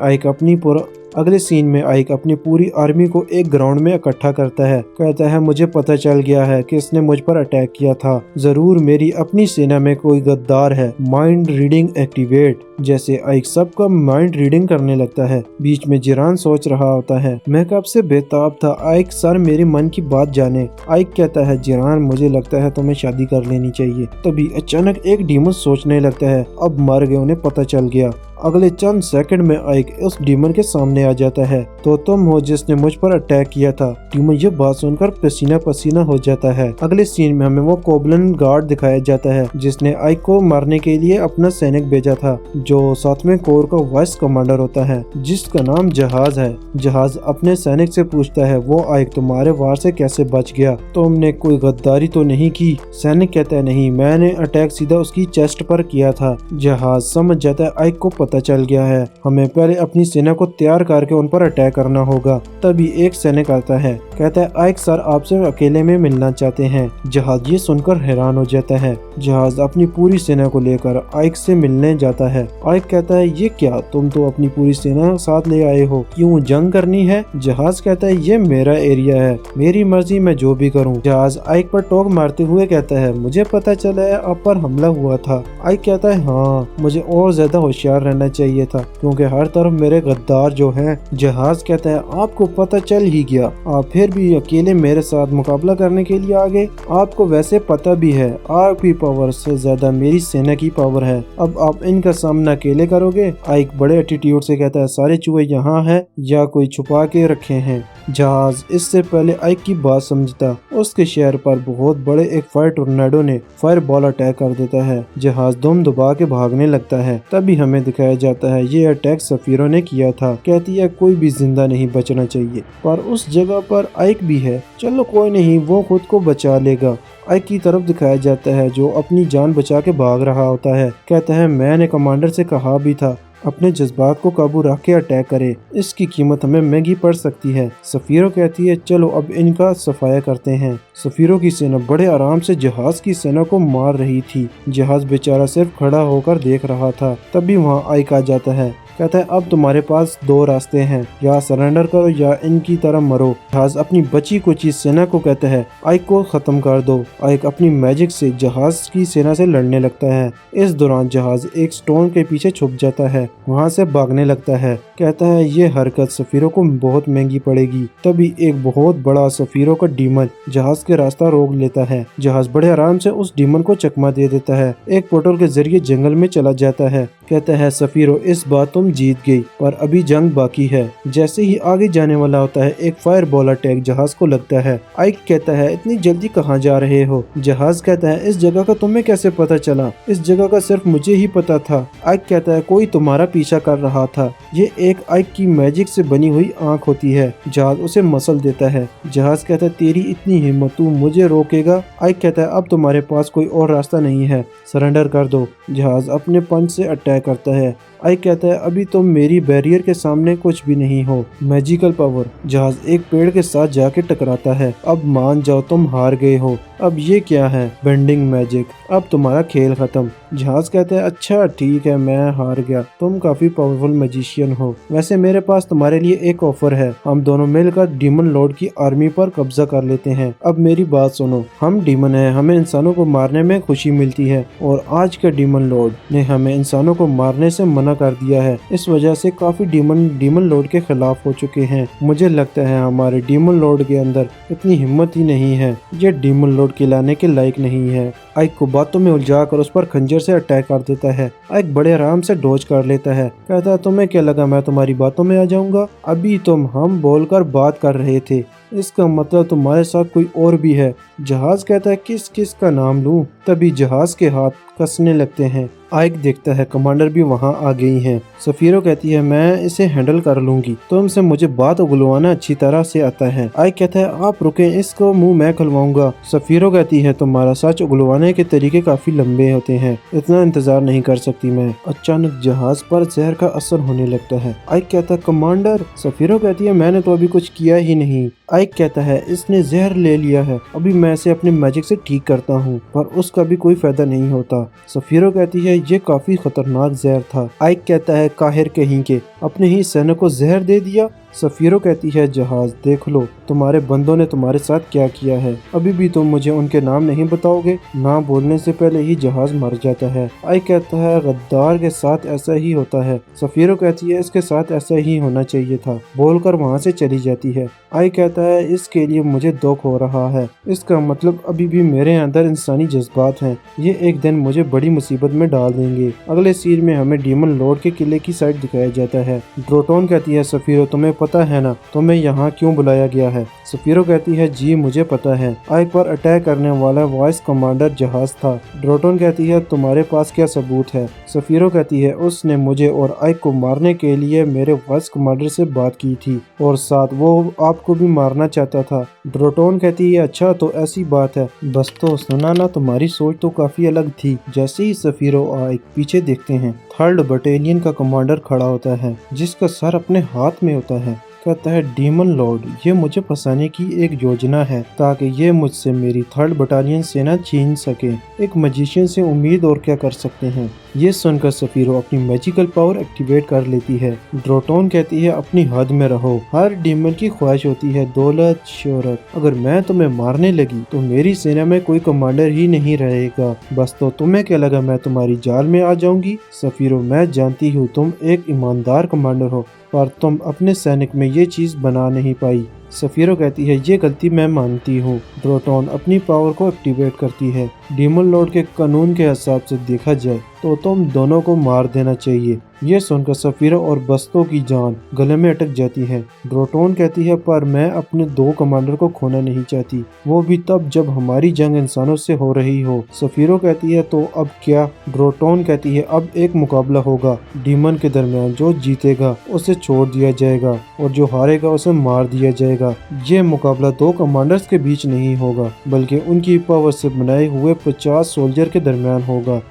आइक अपनी पूरी आर्मी को एक ग्राउंड में इकट्ठा करता है। कहता है मुझे पता चल गया है कि इसने मुझ पर अटैक किया था, जरूर मेरी अपनी सेना में कोई गद्दार है। Mind reading activate. जैसे आइक सबका माइंड रीडिंग करने लगता है। बीच में जिरान सोच रहा होता है मैं कब से बेताब था आइक सर मेरे मन की बात जाने। आइक कहता है जिरान मुझे लगता है तुम्हें शादी कर लेनी चाहिए। तभी अचानक एक डीमन सोचने लगता है अब मर गए, उन्हें पता चल गया। अगले चंद सेकंड में आइक उस डीमन के सामने आ जाता है। तो तुम हो जिसने मुझ पर अटैक किया था। डीमन ये बात सुनकर पसीना पसीना हो जाता है। अगले सीन में हमें वो कोबलन गार्ड दिखाया जाता है जिसने आइक को मारने के लिए अपना सैनिक भेजा था, जो 7वें कोर का वाइस कमांडर होता है जिसका नाम जहाज है। जहाज अपने सैनिक से पूछता है वो आइक तुम्हारे वार से कैसे बच गया, तुमने कोई गद्दारी तो नहीं की। सैनिक कहता है नहीं, मैंने अटैक सीधा उसकी चेस्ट पर किया था। जहाज समझ जाता है आइक को पता चल गया है, हमें पहले अपनी सेना को तैयार करके उन पर अटैक करना होगा। तभी एक सैनिक आता है, कहता है आइक सर आपसे अकेले में मिलना चाहते हैं। जहाज ये सुनकर हैरान हो जाता है। जहाज अपनी पूरी सेना को लेकर आइक से मिलने जाता है। आइक कहता है ये क्या, तुम तो अपनी पूरी सेना साथ ले आए हो, क्यों जंग करनी है। जहाज कहता है ये मेरा एरिया है, मेरी मर्जी, मैं जो भी करूँ। जहाज आइक पर टोक मारते हुए कहता है मुझे पता चला है आप पर हमला हुआ था। आइक कहता है हाँ, मुझे और ज्यादा होशियार रहना चाहिए था क्योंकि हर तरफ मेरे गद्दार जो हैं। जहाज कहता है आपको पता चल ही गया, आप फिर भी अकेले मेरे साथ मुकाबला करने के लिए आ गए। आपको वैसे पता भी है आपकी पावर से ज्यादा मेरी सेना की पावर है, अब आप इनका सामना अकेले करोगे। आइक बड़े एटीट्यूड से कहता है सारे चूहे यहाँ हैं या कोई छुपा के रखे हैं। जहाज इससे पहले आइक की बात समझता, उसके शहर पर बहुत बड़े एक फायर टोर्नेडो ने फायर बॉल अटैक कर देता है। जहाज दुम दबा के भागने लगता है। तभी हमें दिखाया जाता है ये अटैक सफीरों ने किया था। कहती है कोई भी जिंदा नहीं बचना चाहिए, पर उस जगह पर आइक भी है, चलो कोई नहीं, वो खुद को बचा लेगा। आइक की तरफ दिखाया जाता है जो अपनी जान बचा के भाग रहा होता है। कहता है मैंने कमांडर से कहा भी था अपने जज्बात को काबू रख के अटैक करे, इसकी कीमत हमें महंगी पड़ सकती है। सफीरो कहती है चलो अब इनका सफाया करते हैं। सफीरो की सेना बड़े आराम से जहाज की सेना को मार रही थी। जहाज बेचारा सिर्फ खड़ा होकर देख रहा था। तभी वहाँ आइक आ जाता है। कहता है अब तुम्हारे पास दो रास्ते हैं, या सरेंडर करो या इनकी तरह मरो। जहाज अपनी बची कुची सेना को कहता है आइक को खत्म कर दो। आइक अपनी मैजिक से जहाज की सेना से लड़ने लगता है। इस दौरान जहाज एक स्टोन के पीछे छुप जाता है, वहाँ से भागने लगता है। कहता है ये हरकत सफीरों को बहुत महंगी पड़ेगी। तभी एक बहुत बड़ा सफीरों का डीमन जहाज के रास्ता रोक लेता है। जहाज बड़े आराम से उस डीमन को चकमा दे देता है, एक पोर्टल के जरिए जंगल में चला जाता है। कहता है सफीरो इस बात तुम तुम जीत गई, पर अभी जंग बाकी है। जैसे ही आगे जाने वाला होता है, एक फायर बॉल अटैक जहाज को लगता है। आइक कहता है, इतनी जल्दी कहाँ जा रहे हो? जहाज कहता है, इस जगह का तुम्हें कैसे पता चला? इस जगह का सिर्फ मुझे ही पता था। आइक कहता है, कोई तुम्हारा पीछा कर रहा था। ये एक आइक की मैजिक से बनी हुई आंख होती है। जहाज उसे मसल देता है। जहाज कहता है, तेरी इतनी हिम्मत, तू मुझे रोकेगा? आइक कहता है, अब तुम्हारे पास कोई और रास्ता नहीं है, सरेंडर कर दो। जहाज अपने पंच से अटैक करता है। आइक कहता है, अभी तुम मेरी बैरियर के सामने कुछ भी नहीं हो। Magical power. जहाज एक पेड़ के साथ जाके टकराता है। अब मान जाओ, तुम हार गए हो। अब ये क्या है? Bending magic. अब तुम्हारा खेल खत्म। जहाज कहता है, अच्छा ठीक है, मैं हार गया। तुम काफी पावरफुल मैजिशियन हो। वैसे मेरे पास तुम्हारे लिए एक ऑफर है। हम दोनों मिलकर डीमन लॉर्ड की आर्मी पर कब्जा कर लेते हैं। अब मेरी बात सुनो, हम डीमन हैं, हमें इंसानों को मारने में खुशी मिलती है, और आज के डीमन लॉर्ड ने हमें इंसानों को मारने से मना कर दिया है। इस वजह से काफी डीमन लॉर्ड के खिलाफ हो चुके हैं। मुझे लगता है हमारे डीमन लॉर्ड के अंदर इतनी हिम्मत ही नहीं है। ये डीमन लॉर्ड खिलाने के लायक नहीं है। आइक को बातों में उलझाकर उस पर खंजर से अटैक कर देता है। आइक बड़े आराम से डॉज कर लेता है। कहता है, तुम्हें क्या लगा मैं तुम्हारी बातों में आ जाऊंगा? अभी तुम हम बोलकर बात कर रहे थे, इसका मतलब तुम्हारे साथ कोई और भी है। जहाज कहता है, किस किस का नाम लूं? तभी जहाज के हाथ कसने लगते हैं। आइक देखता है कमांडर भी वहां आ गई हैं। सफीरो कहती है, मैं इसे हैंडल कर लूंगी, तुमसे मुझे बात उगलवाना अच्छी तरह से आता है। आइक कहता है, आप रुके, इसको मुंह मैं खुलवाऊंगा। सफीरो कहती है, तुम्हारा सच उगलवाने के तरीके काफी लंबे होते हैं, इतना इंतजार नहीं कर सकती मैं। अचानक जहाज पर जहर का असर होने लगता है। आइक कहता है, कमांडर। सफीरो कहती है, मैंने तो अभी कुछ किया ही नहीं। आइक कहता है, इसने जहर ले लिया है, अभी मैं इसे अपने मैजिक से ठीक करता हूँ, पर उसका भी कोई फायदा नहीं होता। सफीरो कहती है, ये काफी खतरनाक जहर था। आइक कहता है, काहिर कहीं के, अपने ही सैनिक को जहर दे दिया। सफीरो कहती है, जहाज देख लो, तुम्हारे बंदों ने तुम्हारे साथ क्या किया है। अभी भी तुम मुझे उनके नाम नहीं बताओगे? ना बोलने से पहले ही जहाज मर जाता है। आइक कहता है, गद्दार के साथ ऐसा ही होता है। सफीरो कहती है, इसके साथ ऐसा ही होना चाहिए था, बोलकर वहाँ से चली जाती है। आइक कहता है, इसके लिए मुझे दुख हो रहा है, इसका मतलब अभी भी मेरे अंदर इंसानी जज्बात हैं, ये एक दिन मुझे बड़ी मुसीबत में डाल देंगे। अगले सीन में हमें डीमन लॉर्ड के किले की साइड दिखाया जाता है। ड्रोटोन कहती है, सफीरो तुम्हें पता है ना तुम्हें यहाँ क्यों बुलाया गया है? सफीरो कहती है, जी मुझे पता है, आइक पर अटैक करने वाला वाइस कमांडर जहाज था। ड्रोटोन कहती है, तुम्हारे पास क्या सबूत है? सफीरो कहती है, उसने मुझे और आइक को मारने के लिए मेरे वाइस कमांडर से बात की थी, और साथ वो आपको भी मारना चाहता था। ड्रोटोन कहती है, अच्छा तो ऐसी बात है, बस तो सुना ना, तुम्हारी सोच तो काफी अलग थी। जैसे ही सफीरो आइक पीछे देखते हैं, 3rd बटालियन का कमांडर खड़ा होता है, जिसका सर अपने हाथ में होता है। कहता है, डीमन लॉर्ड, ये मुझे फंसाने की एक योजना है, ताकि ये मुझसे मेरी 3rd बटालियन सेना छीन सके। एक मैजिशियन से उम्मीद और क्या कर सकते हैं? ये सुनकर सफीरो अपनी मैजिकल पावर एक्टिवेट कर लेती है। ड्रोटोन कहती है, अपनी हद में रहो, हर डीमन की ख्वाहिश होती है दौलत शोहरत, अगर मैं तुम्हें मारने लगी तो मेरी सेना में कोई कमांडर ही नहीं रहेगा। बस तो तुम्हें क्या लगा मैं तुम्हारी जाल में आ जाऊंगी? सफीरो, मैं जानती हूँ तुम एक ईमानदार कमांडर हो, पर तुम अपने सैनिक में ये चीज बना नहीं पाई। सफीरो कहती है, ये गलती मैं मानती हूँ। ड्रोटोन अपनी पावर को एक्टिवेट करती है। डीमन लॉर्ड के कानून के हिसाब से देखा जाए तो तुम दोनों को मार देना चाहिए। ये सुनकर सफीरो और बस्तों की जान गले में अटक जाती है। ड्रोटोन कहती है, पर मैं अपने 2 कमांडर को खोना नहीं चाहती, वो भी तब जब हमारी जंग इंसानों से हो रही हो। सफीरो कहती है, तो अब क्या? ड्रोटोन कहती है, अब एक मुकाबला होगा डीमन के दरमियान, जो जीतेगा उसे छोड़ दिया जाएगा और जो हारेगा उसे मार दिया जाएगा। ये मुकाबला 2 कमांडर्स के बीच नहीं होगा, बल्कि उनकी पावर से बनाए हुए 50 सोल्जर के दरमियान होगा।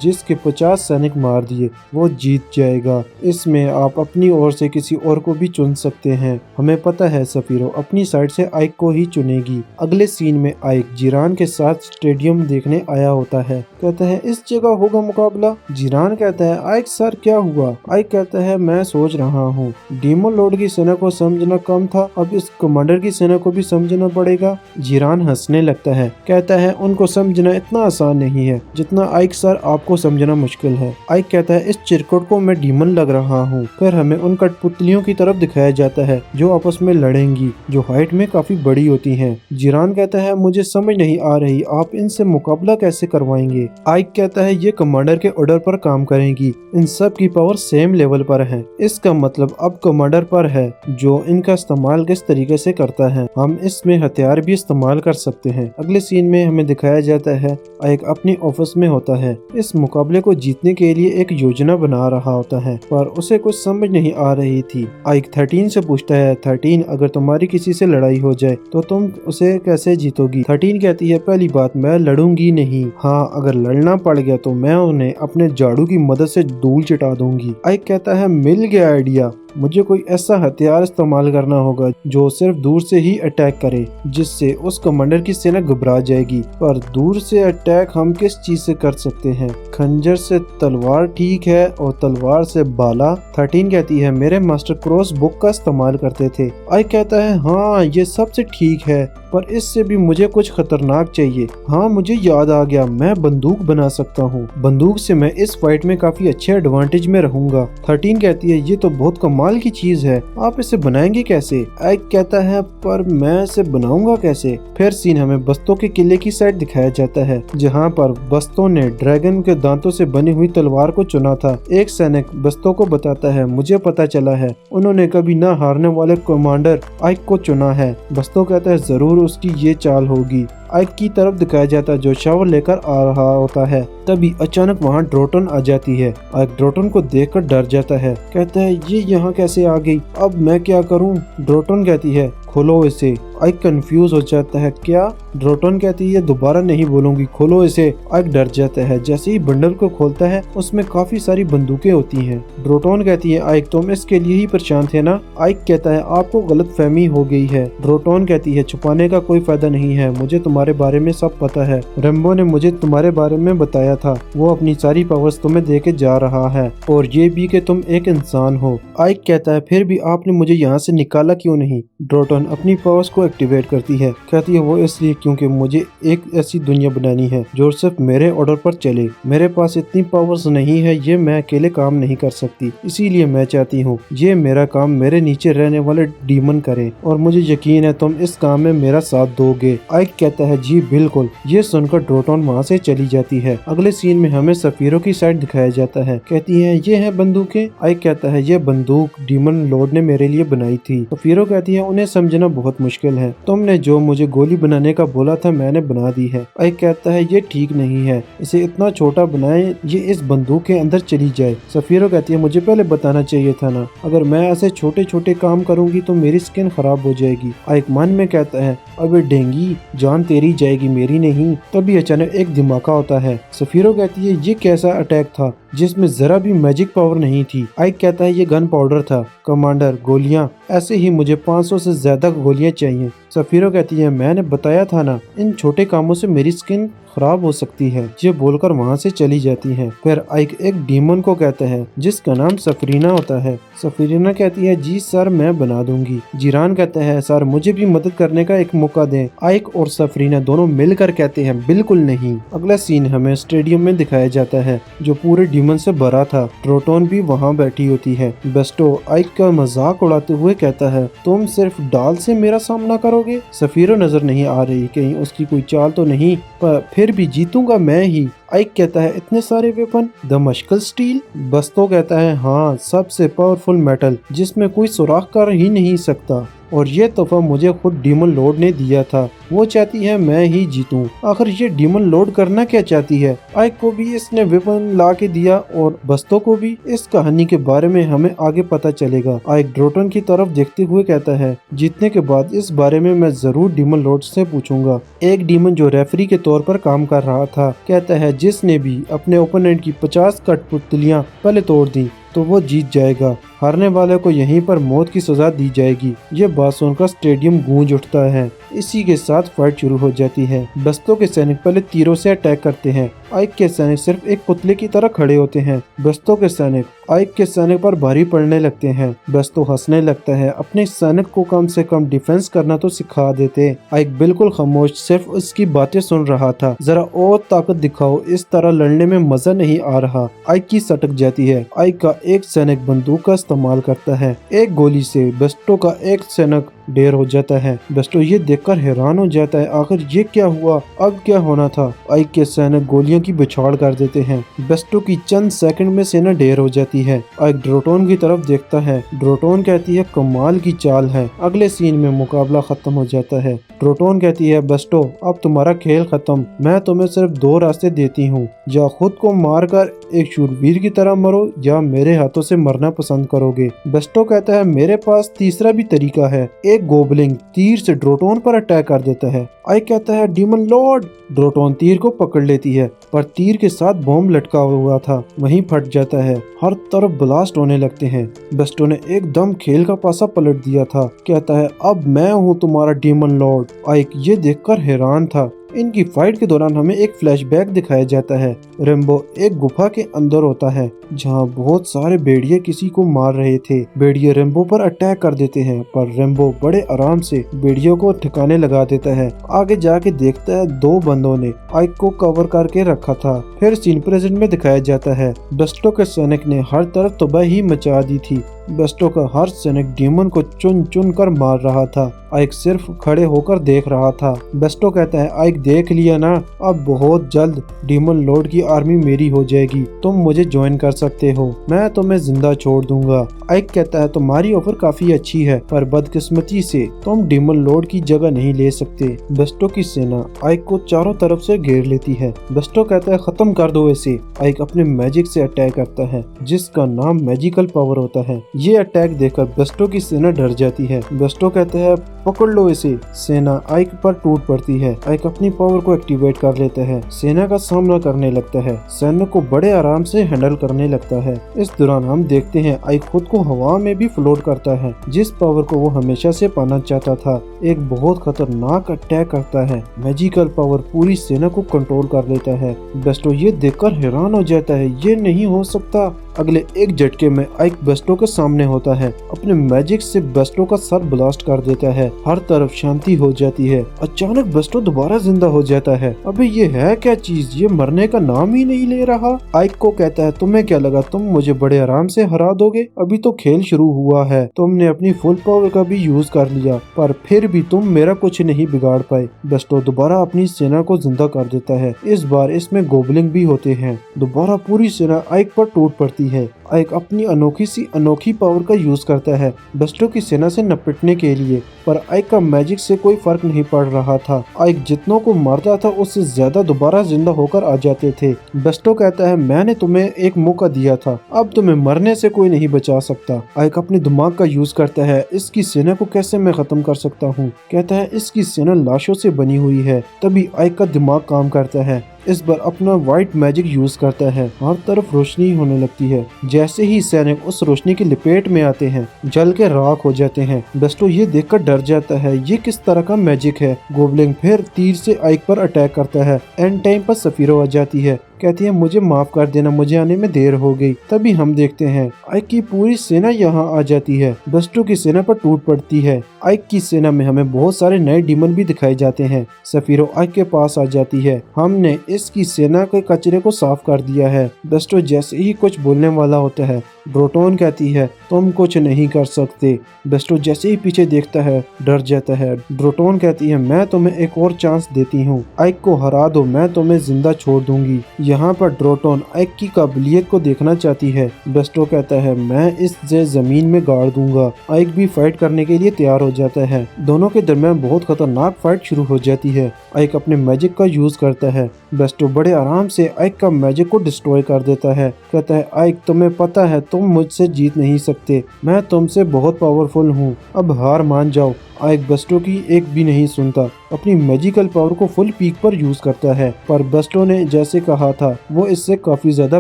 जिसके 50 सैनिक मार दिए वो जीत जाएगा। इसमें आप अपनी ओर से किसी और को भी चुन सकते हैं। हमें पता है सफीरो अपनी साइड से आइक को ही चुनेगी। अगले सीन में आइक जिरान के साथ स्टेडियम देखने आया होता है। कहता है, इस जगह होगा मुकाबला? जिरान कहता है, आइक सर क्या हुआ? आइक कहता है, मैं सोच रहा हूँ डीमन लॉर्ड की सेना को समझना कम था, अब इस कमांडर की सेना को भी समझना पड़ेगा। जिरान हंसने लगता है, कहता है, उनको समझना इतना आसान नहीं है जितना आइक सर आपको को समझना मुश्किल है। आइक कहता है इस चिरकुट को मैं डीमन लग रहा हूँ। फिर हमें उन कठपुतलियों की तरफ दिखाया जाता है जो आपस में लड़ेंगी, जो हाइट में काफी बड़ी होती हैं। जिरान कहता है मुझे समझ नहीं आ रही आप इनसे मुकाबला कैसे करवाएंगे। आइक कहता है ये कमांडर के ऑर्डर पर काम करेंगी, इन सब की पावर सेम लेवल पर है। इसका मतलब अब कमांडर पर है जो इनका इस्तेमाल किस तरीके से करता है। हम इसमें हथियार भी इस्तेमाल कर सकते हैं। अगले सीन में हमें दिखाया जाता है आइक अपने ऑफिस में होता है। इस मुकाबले को जीतने के लिए एक योजना बना रहा होता है, पर उसे कुछ समझ नहीं आ रही थी। आइक 13 से पूछता है 13 अगर तुम्हारी किसी से लड़ाई हो जाए तो तुम उसे कैसे जीतोगी। 13 कहती है पहली बात मैं लड़ूंगी नहीं, हाँ अगर लड़ना पड़ गया तो मैं उन्हें अपने झाड़ू की मदद से धूल चिटा दूंगी। आइक कहता है मिल गया आइडिया, मुझे कोई ऐसा हथियार इस्तेमाल करना होगा जो सिर्फ दूर से ही अटैक करे, जिससे उस कमांडर की सेना घबरा जाएगी। पर दूर से अटैक हम किस चीज से कर सकते हैं। खंजर से तलवार ठीक है और तलवार से भाला। 13 कहती है मेरे मास्टर क्रॉस बुक का इस्तेमाल करते थे। आइक कहता है हाँ ये सबसे ठीक है, पर इससे भी मुझे कुछ खतरनाक चाहिए। हाँ मुझे याद आ गया, मैं बंदूक बना सकता हूँ, बंदूक से मैं इस फाइट में काफी अच्छे एडवांटेज में रहूंगा। 13 कहती है ये तो बहुत कमाल की चीज है, आप इसे बनाएंगे कैसे। आइक कहता है पर मैं इसे बनाऊंगा कैसे। फिर सीन हमें बस्तों के किले की साइड दिखाया जाता है, जहाँ पर बस्तों ने ड्रैगन के दांतों से बनी हुई तलवार को चुना था। एक सैनिक बस्तों को बताता है मुझे पता चला है, उन्होंने कभी न हारने वाले कमांडर आइक को चुना है। बस्तों कहता है जरूर उसकी ये चाल होगी। आइक की तरफ दिखाया जाता है जो शावर लेकर आ रहा होता है। तभी अचानक वहाँ ड्रोटन आ जाती है। आइक ड्रोटन को देखकर डर जाता है, कहता है ये यहाँ कैसे आ गई, अब मैं क्या करूँ। ड्रोटन कहती है खोलो इसे। आइक कंफ्यूज हो जाता है क्या। ड्रोटन कहती है दोबारा नहीं बोलूंगी, खोलो इसे। आइक डर जाता है। जैसे ही बंडल को खोलता है उसमें काफी सारी बंदूकें होती हैं। ड्रोटन कहती है आइक तुम इसके लिए ही परेशान थे ना। आइक कहता है आपको गलतफहमी हो गई है। ड्रोटन कहती है छुपाने का कोई फायदा नहीं है, मुझे तुम्हारे बारे में सब पता है। रेम्बो ने मुझे तुम्हारे बारे में बताया था, वो अपनी सारी पावर्स तुम्हें दे के जा रहा है, और ये भी कि तुम एक इंसान हो। आइक कहता है फिर भी आपने मुझे यहाँ से निकाला क्यों नहीं। ड्रोटन अपनी पावर्स को एक्टिवेट करती है। कहती है वो इसलिए क्योंकि मुझे एक ऐसी दुनिया बनानी है जो सिर्फ मेरे ऑर्डर पर चले। मेरे पास इतनी पावर्स नहीं है, ये मैं अकेले काम नहीं कर सकती, इसीलिए मैं चाहती हूँ ये मेरा काम मेरे नीचे रहने वाले डीमन करे, और मुझे यकीन है तुम इस काम में मेरा साथ दोगे। आइक कहता है जी बिल्कुल। ये सुनकर ड्रोटन वहाँ से चली जाती है। अगले सीन में हमें सफीरों की साइड दिखाया जाता है। कहती है ये है बंदूकें। आइक कहता है ये बंदूक डीमन लॉर्ड ने मेरे लिए बनाई थी। सफीरो कहती है उन्हें समझना बहुत मुश्किल है, तुमने जो मुझे गोली बनाने का बोला था मैंने बना दी है। आइक कहता है ये ठीक नहीं है, इसे इतना छोटा बनाए ये इस बंदूक के अंदर चली जाए। सफीरो कहती है मुझे पहले बताना चाहिए था ना, अगर मैं ऐसे छोटे छोटे काम करूंगी तो मेरी स्किन खराब हो जाएगी। आइक मन में कहता है अबे डेंगी जान तेरी जाएगी मेरी नहीं। तभी अचानक एक धमाका होता है। सफीरो कहती है ये कैसा अटैक था जिसमें जरा भी मैजिक पावर नहीं थी। आइक कहता है ये गन पाउडर था। कमांडर गोलियां, ऐसे ही मुझे 500 से ज्यादा गोलियां चाहिए। सफीरो कहती है मैंने बताया था ना, इन छोटे कामों से मेरी स्किन खराब हो सकती है। ये बोलकर वहाँ से चली जाती है। फिर आइक एक डीमन को कहता है जिसका नाम सफरीना होता है। सफरीना कहती है जी सर मैं बना दूंगी। जिरान कहता है सर मुझे भी मदद करने का एक मौका दें। आइक और सफरीना दोनों मिलकर कहते हैं बिल्कुल नहीं। अगला सीन हमें स्टेडियम में दिखाया जाता है जो पूरे डीमन से भरा था। ट्रोटोन भी वहाँ बैठी होती है। बेस्टो आइक का मजाक उड़ाते हुए कहता है तुम सिर्फ डाल से मेरा सामना करोगे। सफीरो नजर नहीं आ रही, कहीं उसकी कोई चाल तो नहीं, पर फिर भी जीतूंगा मैं ही। आइक कहता है इतने सारे वेपन, दमश्कल स्टील। बस्तो कहता है हाँ सबसे पावरफुल मेटल जिसमें कोई सुराख कर ही नहीं सकता, और ये तोहफा मुझे खुद डीमन लॉर्ड ने दिया था, वो चाहती है मैं ही जीतूं। आखिर ये डीमन लॉर्ड करना क्या चाहती है। आइक को भी इसने वेपन ला के दिया और बस्तों को भी। इस कहानी के बारे में हमें आगे पता चलेगा। आइक ड्रोटन की तरफ देखते हुए कहता है जीतने के बाद इस बारे में मैं जरूर डीमन लॉर्ड से पूछूंगा। एक डीमन जो रेफरी के तौर पर काम कर रहा था कहता है जिसने भी अपने ओपोनेंट की 50 कठपुतलियां पहले तोड़ दी तो वो जीत जाएगा, हारने वाले को यहीं पर मौत की सजा दी जाएगी। ये बात सुनकर स्टेडियम गूंज उठता है। इसी के साथ फाइट शुरू हो जाती है। बस्तों के सैनिक पहले तीरों से अटैक करते हैं। आइक के सैनिक सिर्फ एक पुतले की तरह खड़े होते हैं। बस्तों के सैनिक आइक के सैनिक पर भारी पड़ने लगते हैं। बस्तों हंसने लगता है, अपने सैनिक को कम से कम डिफेंस करना तो सिखा देते। आइक बिल्कुल खामोश सिर्फ उसकी बातें सुन रहा था। जरा और ताकत दिखाओ, इस तरह लड़ने में मजा नहीं आ रहा। आइक की सटक जाती है। आइक का एक सैनिक बंदूक का इस्तेमाल करता है। एक गोली से बस्तों का एक सैनिक ढेर हो जाता है। बस्टो ये देखकर हैरान हो जाता है, आखिर ये क्या हुआ, अब क्या होना था। आइक के सैनिक गोलियों की बछाड़ कर देते हैं। बस्टो की चंद सेकंड में सेना ढेर हो जाती है। आइक ड्रोटोन की तरफ देखता है। ड्रोटोन कहती है कमाल की चाल है। अगले सीन में मुकाबला खत्म हो जाता है। ड्रोटोन कहती है बस्टो अब तुम्हारा खेल खत्म, मैं तुम्हें सिर्फ दो रास्ते देती हूँ, या खुद को मारकर एक शूरवीर की तरह मरो या मेरे हाथों से मरना पसंद करोगे। बस्टो कहता है मेरे पास तीसरा भी तरीका है। एक गोबलिंग तीर से ड्रोटोन पर अटैक कर देता है। आइक कहता है डीमन लॉर्ड। ड्रोटोन तीर को पकड़ लेती है, पर तीर के साथ बॉम्ब लटका हुआ था, वहीं फट जाता है। हर तरफ ब्लास्ट होने लगते हैं। बस्टो ने एकदम खेल का पासा पलट दिया था। कहता है अब मैं हूँ तुम्हारा डीमन लॉर्ड। आइक ये देखकर हैरान था। इनकी फाइट के दौरान हमें एक फ्लैशबैक दिखाया जाता है। रेम्बो एक गुफा के अंदर होता है, जहां बहुत सारे भेड़िए किसी को मार रहे थे। भेड़िए रेम्बो पर अटैक कर देते हैं, पर रेम्बो बड़े आराम से भेड़ियों को ठिकाने लगा देता है। आगे जाके देखता है दो बंदों ने आइक को कवर करके रखा था। फिर सीन प्रेजेंट में दिखाया जाता है। बस्टो के सैनिक ने हर तरफ तबाही मचा दी थी। बस्टो का हर सैनिक डीमन को चुन चुन कर मार रहा था। आइक सिर्फ खड़े होकर देख रहा था। बस्टो कहता है आइक देख लिया ना, अब बहुत जल्द डीमन लॉर्ड की आर्मी मेरी हो जाएगी, तुम मुझे ज्वाइन कर सकते हो, मैं तुम्हें जिंदा छोड़ दूंगा। आइक कहता है तुम्हारी ऑफर काफी अच्छी है, पर बदकिस्मती से तुम डीमन लॉर्ड की जगह नहीं ले सकते। बस्टो की सेना आइक को चारों तरफ से घेर लेती है। बस्टो कहता है खत्म कर दो इसे। आइक अपने मैजिक से अटैक करता है, जिसका नाम मैजिकल पावर होता है। ये अटैक देखकर बस्टो की सेना डर जाती है। बस्टो कहता है पकड़ लो इसे। सेना आइक पर टूट पड़ती है। आइक अपनी पावर को एक्टिवेट कर लेता है, सेना का सामना करने लगता है, सैनिक को बड़े आराम से हैंडल करने लगता है। इस दौरान हम देखते हैं आइक खुद को हवा में भी फ्लोट करता है, जिस पावर को वो हमेशा से पाना चाहता था। एक बहुत खतरनाक अटैक करता है। मैजिकल पावर पूरी सेना को कंट्रोल कर लेता है। बस्टो ये देखकर हैरान हो जाता है, ये नहीं हो सकता। अगले एक झटके में आइक बस्टो के सामने होता है, अपने मैजिक से बस्टो का सर ब्लास्ट कर देता है। हर तरफ शांति हो जाती है। अचानक बस्टो दोबारा जिंदा हो जाता है। अबे ये है क्या चीज, ये मरने का नाम ही नहीं ले रहा। आइक को कहता है तुम्हें क्या लगा तुम मुझे बड़े आराम से हरा दोगे, अभी तो खेल शुरू हुआ है, तुमने अपनी फुल पावर का भी यूज कर लिया, पर फिर भी तुम मेरा कुछ नहीं बिगाड़ पाए। बस्टो दोबारा अपनी सेना को जिंदा कर देता है। इस बार इसमें गोबलिंग भी होते हैं। दोबारा पूरी सेना आइक पर टूट पड़ती है। आइक अपनी अनोखी पावर का यूज करता है बस्टो की सेना से निपटने के लिए, पर आइक का मैजिक से कोई फर्क नहीं पड़ रहा था। आइक जितनों को मारता था उससे ज्यादा दोबारा जिंदा होकर आ जाते थे। बस्टो कहता है मैंने तुम्हें एक मौका दिया था, अब तुम्हें मरने से कोई नहीं बचा सकता। आइक अपने दिमाग का यूज करता है, इसकी सेना को कैसे मैं खत्म कर सकता हूँ। कहता है इसकी सेना लाशों से बनी हुई है। तभी आइक का दिमाग काम करता है। इस बार अपना व्हाइट मैजिक यूज करता है। हर तरफ रोशनी होने लगती है। जैसे ही सैनिक उस रोशनी की लपेट में आते हैं, जल के राख हो जाते हैं। बस्टो ये देखकर डर जाता है, ये किस तरह का मैजिक है। गोबलिंग फिर तीर से आइक पर अटैक करता है। एंड टाइम पर सफीरो आ जाती है, कहती है मुझे माफ कर देना, मुझे आने में देर हो गई। तभी हम देखते हैं आइक की पूरी सेना यहाँ आ जाती है। बस्टो की सेना पर टूट पड़ती है। आइक की सेना में हमें बहुत सारे नए डीमन भी दिखाए जाते हैं। सफीरो आइक के पास आ जाती है, हमने इसकी सेना के कचरे को साफ कर दिया है। बस्टो जैसे ही कुछ बोलने वाला होता है, ड्रोटोन कहती है तुम कुछ नहीं कर सकते। बस्टो जैसे ही पीछे देखता है डर जाता है। ड्रोटोन कहती है मैं तुम्हें एक और चांस देती हूँ, आइक को हरा दो, मैं तुम्हें जिंदा छोड़ दूंगी। यहाँ पर ड्रोटोन आइक की काबिलियत को देखना चाहती है। बस्टो कहता है मैं इसे जमीन में गाड़ दूंगा। आइक भी फाइट करने के लिए तैयार हो जाता है। दोनों के दरमियान बहुत खतरनाक फाइट शुरू हो जाती है। आइक अपने मैजिक का यूज करता है। बस्टो बड़े आराम से आइक का मैजिक को डिस्ट्रॉय कर देता है। कहता है आइक तुम्हें पता है तुम मुझसे जीत नहीं सकते, मैं तुमसे बहुत पावरफुल हूँ, अब हार मान जाओ। आइक बेस्टो की एक भी नहीं सुनता, अपनी मैजिकल पावर को फुल पीक पर यूज करता है। पर बेस्टो ने जैसे कहा था वो इससे काफी ज्यादा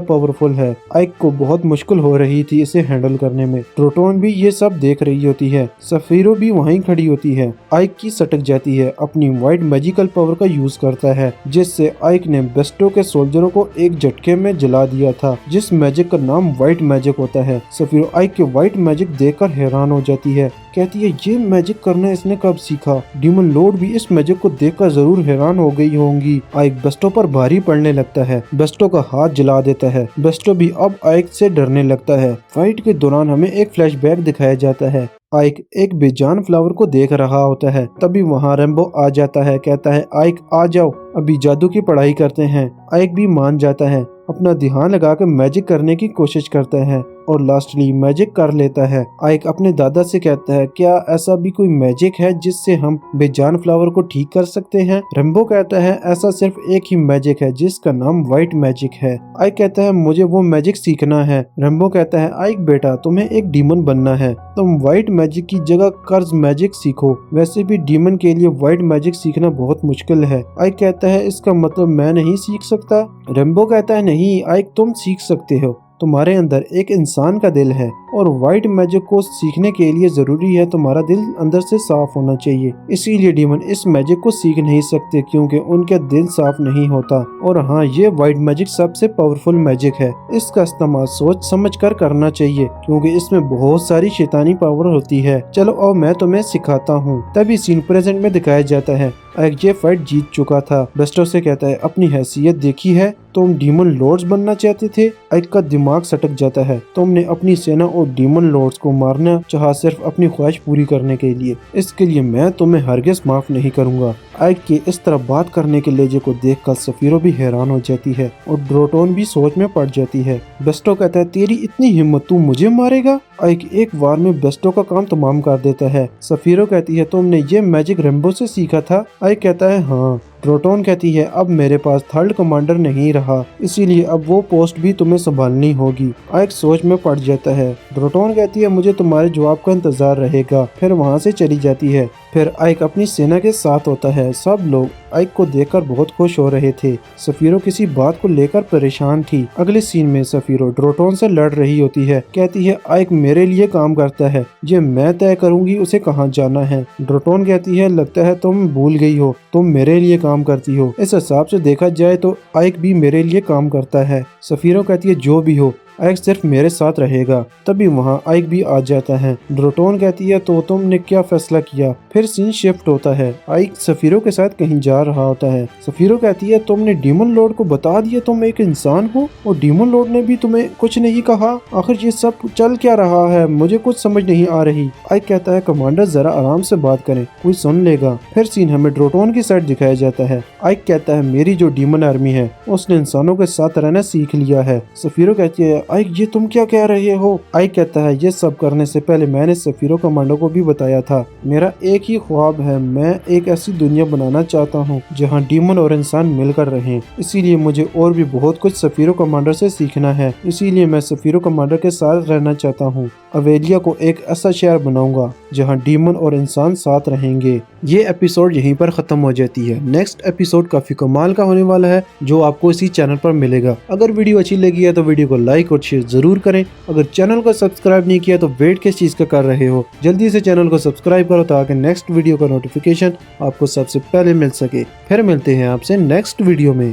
पावरफुल है। आइक को बहुत मुश्किल हो रही थी इसे हैंडल करने में। ट्रोटोन भी ये सब देख रही होती है। सफीरो भी वहीं खड़ी होती है। आइक की सटक जाती है, अपनी व्हाइट मैजिकल पावर का यूज करता है, जिससे आइक ने बेस्टो के सोल्जरों को एक झटके में जला दिया था, जिस मैजिक का नाम व्हाइट मैजिक होता है। सफीरो आइक के व्हाइट मैजिक देखकर हैरान हो जाती है, कहती है ये मैजिक करना इसने कब सीखा। डीमन लॉर्ड भी इस मैजिक को देखकर जरूर हैरान हो गई होंगी। आइक बेस्टो पर भारी पड़ने लगता है, बेस्टो का हाथ जला देता है। बेस्टो भी अब आइक से डरने लगता है। फाइट के दौरान हमें एक फ्लैशबैक दिखाया जाता है। आइक एक बेजान फ्लावर को देख रहा होता है, तभी वहाँ रेम्बो आ जाता है, कहता है आइक आ जाओ, अभी जादू की पढ़ाई करते हैं। आइक भी मान जाता है, अपना ध्यान लगाकर मैजिक करने की कोशिश करता है और लास्टली मैजिक कर लेता है। आइक अपने दादा से कहता है क्या ऐसा भी कोई मैजिक है जिससे हम बेजान फ्लावर को ठीक कर सकते हैं। रेम्बो कहता है ऐसा सिर्फ एक ही मैजिक है जिसका नाम व्हाइट मैजिक है। आइक कहता है मुझे वो मैजिक सीखना है। रेम्बो कहता है आइक बेटा तुम्हें एक डीमन बनना है, तुम व्हाइट मैजिक की जगह कर्ज मैजिक सीखो। वैसे भी डीमन के लिए व्हाइट मैजिक सीखना बहुत मुश्किल है। आइक कहता है इसका मतलब मैं नहीं सीख सकता। रेम्बो कहता है नहीं आइक तुम सीख सकते हो, तुम्हारे अंदर एक इंसान का दिल है और व्हाइट मैजिक को सीखने के लिए जरूरी है तुम्हारा दिल अंदर से साफ होना चाहिए। इसीलिए डीमन इस मैजिक को सीख नहीं सकते क्योंकि उनका दिल साफ नहीं होता। और हाँ ये व्हाइट मैजिक सबसे पावरफुल मैजिक है, इसका इस्तेमाल सोच समझ कर करना चाहिए क्योंकि इसमें बहुत सारी शैतानी पावर होती है। चलो और मैं तुम्हें सिखाता हूँ। तभी सीन प्रेजेंट में दिखाया जाता है। आइक ये फाइट जीत चुका था। बेस्टो से कहता है अपनी हैसियत देखी है, तुम डीमन लॉर्ड्स बनना चाहते थे। आइक का दिमाग सटक जाता है, तुमने अपनी सेना और डीमन लॉर्ड्स को मारना चाहा सिर्फ अपनी ख्वाहिश पूरी करने के लिए, इसके लिए मैं तुम्हें हरगिज माफ नहीं करूंगा। आइक के इस तरह बात करने के लहजे को देखकर सफीरो भी हैरान हो जाती है और ड्रोटोन भी सोच में पड़ जाती है। बेस्टो कहता है तेरी इतनी हिम्मत, तू मुझे मारेगा। आइक एक बार में बेस्टो का काम तमाम कर देता है। सफीरो कहती है तुमने ये मैजिक रेम्बो से सीखा था। आइक कहता है हाँ। ट्रोटोन कहती है अब मेरे पास थर्ड कमांडर नहीं रहा, इसीलिए अब वो पोस्ट भी तुम्हें संभालनी होगी। आइक सोच में पड़ जाता है। ट्रोटोन कहती है मुझे तुम्हारे जवाब का इंतजार रहेगा, फिर वहाँ से चली जाती है। फिर आइक अपनी सेना के साथ होता है। सब लोग आइक को देखकर बहुत खुश हो रहे थे। सफीरो किसी बात को लेकर परेशान थी। अगले सीन में सफीरो ड्रोटोन से लड़ रही होती है, कहती है आइक मेरे लिए काम करता है, ये मैं तय करूंगी उसे कहाँ जाना है। ड्रोटोन कहती है लगता है तुम भूल गई हो, तुम मेरे लिए काम करती हो। इस हिसाब से देखा जाए तो आइक भी मेरे लिए काम करता है। सफीरो कहती है जो भी हो आइक सिर्फ मेरे साथ रहेगा। तभी वहाँ आइक भी आ जाता है। ड्रोटोन कहती है तो तुमने क्या फैसला किया। फिर सीन शिफ्ट होता है। आइक सफीरो के साथ कहीं जा रहा होता है। सफीरो कहती है तुमने डीमन लॉर्ड को बता दिया तुम एक इंसान हो और डीमन लॉर्ड ने भी तुम्हें कुछ नहीं कहा। आखिर ये सब चल क्या रहा है, मुझे कुछ समझ नहीं आ रही। आइक कहता है कमांडर जरा आराम से बात करें, कोई सुन लेगा। फिर सीन हमें ड्रोटोन की साइड दिखाया जाता है। आइक कहता है मेरी जो डीमन आर्मी है उसने इंसानों के साथ रहना सीख लिया है। सफीरो कहती है आइक ये तुम क्या कह रहे हो। आइक कहता है ये सब करने से पहले मैंने सफीरो कमांडो को भी बताया था, मेरा एक ही ख्वाब है, मैं एक ऐसी दुनिया बनाना चाहता हूँ जहाँ डीमन और इंसान मिलकर रहें। इसीलिए मुझे और भी बहुत कुछ सफीरो कमांडर से सीखना है, इसीलिए मैं सफीरो कमांडर के साथ रहना चाहता हूँ। अवेलिया को एक ऐसा शहर बनाऊंगा जहाँ डीमन और इंसान साथ रहेंगे। ये एपिसोड यहीं पर खत्म हो जाती है। नेक्स्ट एपिसोड काफी कमाल का होने वाला है जो आपको इसी चैनल पर मिलेगा। अगर वीडियो अच्छी लगी है तो वीडियो को लाइक और शेयर जरूर करें। अगर चैनल को सब्सक्राइब नहीं किया तो वेट किस चीज का कर रहे हो, जल्दी से चैनल को सब्सक्राइब करो ताकि नेक्स्ट वीडियो का नोटिफिकेशन आपको सबसे पहले मिल सके। फिर मिलते हैं आपसे नेक्स्ट वीडियो में।